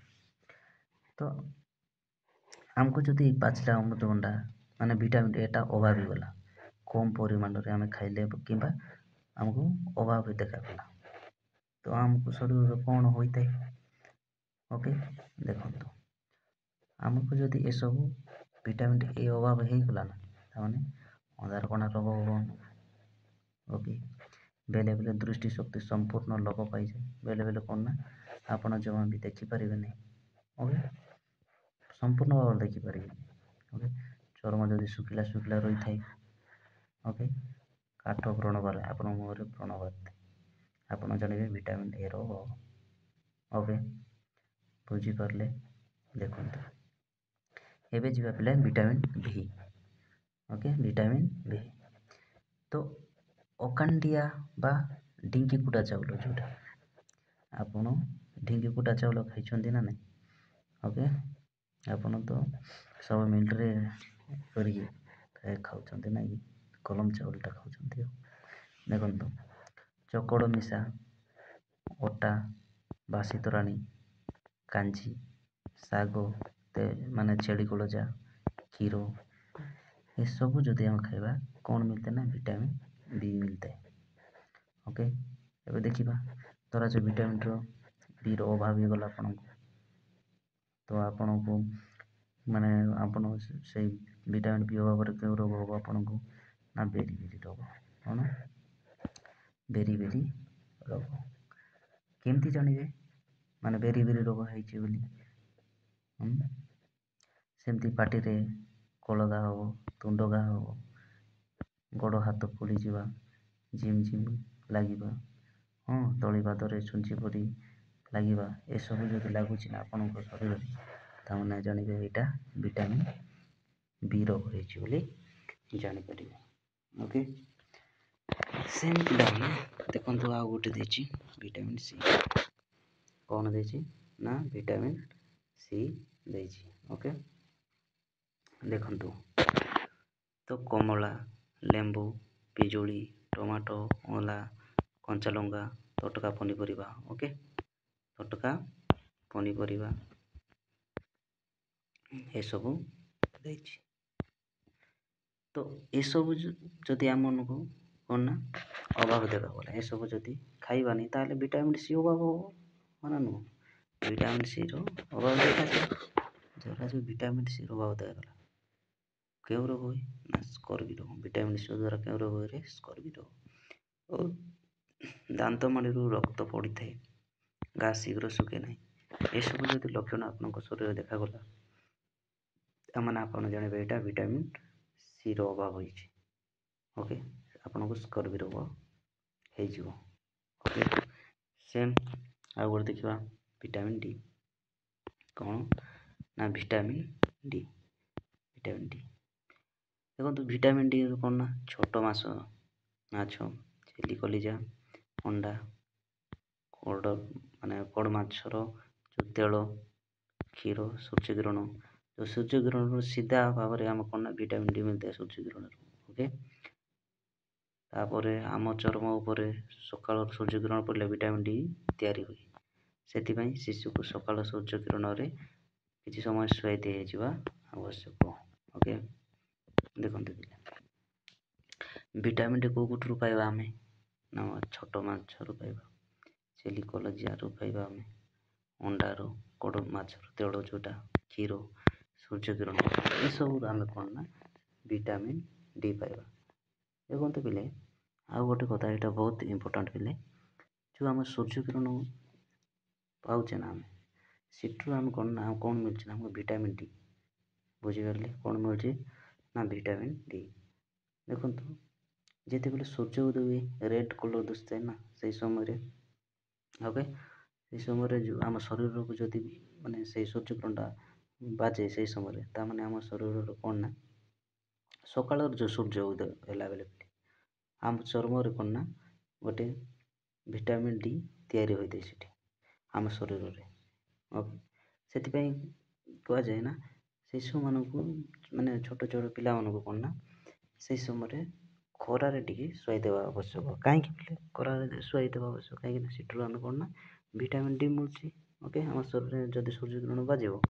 ତ ଆମକୁ ଯଦି ପାଚିଲା ଅମୃତଭଣ୍ଡା ମାନେ ଭିଟାମିନ୍ ଏଟା ଅଭାବ ହେଇଗଲା, କମ୍ ପରିମାଣରେ ଆମେ ଖାଇଲେ କିମ୍ବା ଆମକୁ ଅଭାବ ଦେଖାଗଲା, ତ ଆମକୁ ଶରୀରରେ କ'ଣ ହୋଇଥାଏ? ଓକେ, ଦେଖନ୍ତୁ ଆମକୁ ଯଦି ଏସବୁ ଭିଟାମିନ୍ ଏ ଅଭାବ ହେଇଗଲା ନା, ତାମାନେ ଅଧାରକଣା ରୋଗ ହେବ। ଓକେ, ବେଳେ ବେଳେ ଦୃଷ୍ଟି ଶକ୍ତି ସମ୍ପୂର୍ଣ୍ଣ ଲୋପ ପାଇଯାଏ। ବେଳେ ବେଳେ କ'ଣ ନା ଆପଣ ଜମା ବି ଦେଖିପାରିବେ ନାହିଁ। ଓକେ, ସମ୍ପୂର୍ଣ୍ଣ ଭାବରେ ଦେଖିପାରିବେନି। ଓକେ, ଚର୍ମ ଯଦି ଶୁଖିଲା ଶୁଖିଲା ରହିଥାଏ। ଓକେ, କାଠ ବ୍ରଣ ବାହାରେ ଆପଣଙ୍କ ମୁହଁରେ ବ୍ରଣ ବାହାରିଥାଏ, ଆପଣ ଜାଣିବେ ଭିଟାମିନ୍ ଏ ର ଅଭାବ। ଓକେ, ବୁଝିପାରିଲେ? ଦେଖନ୍ତୁ ଏବେ ଯିବା ପିଲା ଭିଟାମିନ୍ ଭି। ଓକେ, ଭିଟାମିନ୍ ଭି ତ ଅକାଣ୍ଡିଆ ବା ଢିଙ୍କି କୁଟା ଚାଉଳ ଯେଉଁଟା, ଆପଣ ଢିଙ୍କି କୁଟା ଚାଉଳ ଖାଇଛନ୍ତି ନା ନାହିଁ? ଓକେ, ଆପଣ ତ ସବୁ ମିଲରେ କରିକି ଖାଉଛନ୍ତି ନାଇଁ କି? କଲମ ଚାଉଳଟା ଖାଉଛନ୍ତି। ଆଉ ଦେଖନ୍ତୁ ଚୋକଡ଼ ମିଶା ଅଟା, ବାସି ତୋରାଣୀ, କାଞ୍ଜି, ଶାଗ ମାନେ ଛେଳି ଗୋଳଜା, କ୍ଷୀର ଏସବୁ ଯଦି ଆମେ ଖାଇବା କ'ଣ ମିଳିଥାଏ ନା ଭିଟାମିନ୍ ବି ମିଳିଥାଏ। ଓକେ, ଏବେ ଦେଖିବା ଧରା ଯେଉଁ ଭିଟାମିନ୍ର ବିର ଅଭାବ ହେଇଗଲା ଆପଣଙ୍କୁ, ତ ଆପଣଙ୍କୁ ମାନେ ଆପଣ ସେଇ ଭିଟାମିନ୍ ବି ଅଭାବରେ କେଉଁ ରୋଗ ହେବ ଆପଣଙ୍କୁ ନା ବେରି ବେରି ରୋଗ। କ'ଣ? ବେରି ବେରି ରୋଗ। କେମିତି ଜାଣିବେ ମାନେ ବେରି ବେରି ରୋଗ ହେଇଛି ବୋଲି? ସେମିତି ପାଟିରେ କଳା ଘା ହେବ, ତୁଣ୍ଡ ଘା ହେବ, ଗୋଡ଼ ହାତ ଫୁଲିଯିବା, ଝିମ୍ ଝିମ୍ ଲାଗିବା, ହଁ ତଳିପାଦରେ ଛୁଞ୍ଚି ପରି ଲାଗିବା, ଏସବୁ ଯଦି ଲାଗୁଛି ନା ଆପଣଙ୍କ ଶରୀରରେ, ତାମାନେ ଜାଣିବେ ଏଇଟା ଭିଟାମିନ୍ ବି ର ହେଇଛି ବୋଲି ଜାଣିପାରିବେ। ଓକେ, ସେମ୍ ପିଲାମାନେ ଦେଖନ୍ତୁ ଆଉ ଗୋଟେ ଦେଇଛି ଭିଟାମିନ୍ ସି। କ'ଣ ଦେଇଛି ନା ଭିଟାମିନ୍ ସି ଦେଇଛି। ଓକେ, ଦେଖନ୍ତୁ ତ କମଳା, ଲେମ୍ବୁ, ପିଜୁଳି, ଟମାଟୋ, ଅଁଳା, କଞ୍ଚାଲଙ୍କା, ତଟକା ପନିପରିବା। ଓକେ, ତଟକା ପନିପରିବା ଏସବୁ ଦେଇଛି। ତ ଏସବୁ ଯଦି ଆମମାନଙ୍କୁ କ'ଣ ନା ଅଭାବ ଦେବା ବୋଲେ, ଏସବୁ ଯଦି ଖାଇବାନି ତାହେଲେ ଭିଟାମିନ୍ ସି ଅଭାବ ହବ, ମାନେ ନୁହଁ। ଭିଟାମିନ୍ ସିର ଅଭାବ ଦେଖାଯାଏ। ଧରା ଯେଉଁ ଭିଟାମିନ୍ ସିର ଅଭାବ ଦେଖାଗଲା, କେଉଁ ରୋଗ ହୁଏ ନା ସ୍କର୍ବି ରୋଗ। ଭିଟାମିନ୍ ସି ଦ୍ୱାରା କେଉଁ ରୋଗ ହୁଏ? ସ୍କର୍ବି ରୋଗ। ଓ ଦାନ୍ତମାଢ଼ିରୁ ରକ୍ତ ପଡ଼ିଥାଏ, ଘା ଶୀଘ୍ର ଶୁଖେ ନାହିଁ, ଏସବୁ ଯଦି ଲକ୍ଷଣ ଆପଣଙ୍କ ଶରୀରରେ ଦେଖାଗଲା, ତାମାନେ ଆପଣ ଜାଣିବେ ଏଇଟା ଭିଟାମିନ୍ ସିର ଅଭାବ ହୋଇଛି। ଓକେ, ଆପଣଙ୍କୁ ସ୍କର୍ବି ରୋଗ ହେଇଯିବ। ଓକେ, ସେମ୍ ଆଉ ଗୋଟେ ଦେଖିବା ଭିଟାମିନ୍ ଡି। କ'ଣ ନା ଭିଟାମିନ୍ ଡି। ଭିଟାମିନ୍ ଡି ଦେଖନ୍ତୁ, ଭିଟାମିନ୍ ଡି କ'ଣ ନା ଛୋଟ ମାଛ, ଛେଳି କଲିଜା, ଅଣ୍ଡା, କଡ଼ ମାଛର ଯେଉଁ ତେଳ, କ୍ଷୀର, ସୂର୍ଯ୍ୟକିରଣ, ଯେଉଁ ସୂର୍ଯ୍ୟକିରଣରୁ ସିଧା ଭାବରେ ଆମେ କ'ଣ ନା ଭିଟାମିନ୍ ଡି ମିଳିଥାଏ ସୂର୍ଯ୍ୟକିରଣରୁ। ଓକେ, ତାପରେ ଆମ ଚର୍ମ ଉପରେ ସକାଳ ସୂର୍ଯ୍ୟକିରଣ ପଡ଼ିଲେ ଭିଟାମିନ୍ ଡି ତିଆରି ହୁଏ। ସେଥିପାଇଁ ଶିଶୁକୁ ସକାଳ ସୂର୍ଯ୍ୟକିରଣରେ କିଛି ସମୟ ଶୁଆଇ ଦିଆଯିବା ଆବଶ୍ୟକ। ଓକେ, ଦେଖନ୍ତୁ ଭିଟାମିନ୍ ଡି କେଉଁଠୁ ପାଇବା ଆମେ? ନା ଛୋଟ ମାଛରୁ ପାଇବା, ଛେଳି କଲିଜାରୁ ପାଇବା ଆମେ, ଅଣ୍ଡାରୁ, କଡ଼ ମାଛର ତେଳ ଯେଉଁଟା, କ୍ଷୀର, ସୂର୍ଯ୍ୟକିରଣ, ଏସବୁରୁ ଆମେ କ'ଣ ନା ଭିଟାମିନ୍ ଡି ପାଇବା। ଦେଖନ୍ତୁ ପିଲେ ଆଉ ଗୋଟେ କଥା, ଏଇଟା ବହୁତ ଇମ୍ପୋର୍ଟାଣ୍ଟ ପିଲେ, ଯେଉଁ ଆମେ ସୂର୍ଯ୍ୟକିରଣ ପାଉଛେ ନା ଆମେ, ସେଠୁ ଆମେ କ'ଣ ନା କ'ଣ ମିଳୁଛି ନା ଆମକୁ ଭିଟାମିନ୍ ଡି। ବୁଝିପାରିଲେ, କ'ଣ ମିଳୁଛି ନା ଭିଟାମିନ୍ ଡି। ଦେଖନ୍ତୁ ଯେତେବେଳେ ସୂର୍ଯ୍ୟ ଉଦୟ ହୁଏ ରେଡ୍ କଲର୍ ଦିଶୁଥାଏ ନା ସେଇ ସମୟରେ। ଓକେ, ସେଇ ସମୟରେ ଯେଉଁ ଆମ ଶରୀରକୁ ଯଦି ମାନେ ସେଇ ସୂର୍ଯ୍ୟକିରଣଟା ବାଜେ ସେଇ ସମୟରେ, ତାମାନେ ଆମ ଶରୀରର କ'ଣ ନା ସକାଳର ଯେଉଁ ସୂର୍ଯ୍ୟ ଉଦୟ ହେଲା ବେଳେ ଆମ ଚର୍ମରେ କ'ଣ ନା ଗୋଟେ ଭିଟାମିନ୍ ଡି ତିଆରି ହୋଇଥାଏ ସେଠି ଆମ ଶରୀରରେ। ସେଥିପାଇଁ କୁହାଯାଏ ନା ଶିଶୁମାନଙ୍କୁ, ମାନେ ଛୋଟ ଛୋଟ ପିଲାମାନଙ୍କୁ କ'ଣ ନା ସେଇ ସମୟରେ ଖରାରେ ଟିକେ ଶୁଆଇ ଦେବା ଆବଶ୍ୟକ। କାହିଁକି ପିଲେ ଖରାରେ ଶୁଆଇ ଦେବା ଆବଶ୍ୟକ? କାହିଁକିନା ସେଠାରୁ ଆମେ କ'ଣ ନା ଭିଟାମିନ୍ ଡି ମିଳୁଛି। ଓକେ, ଆମ ଶରୀରରେ ଯଦି ସୂର୍ଯ୍ୟକିରଣ ବାଜିବ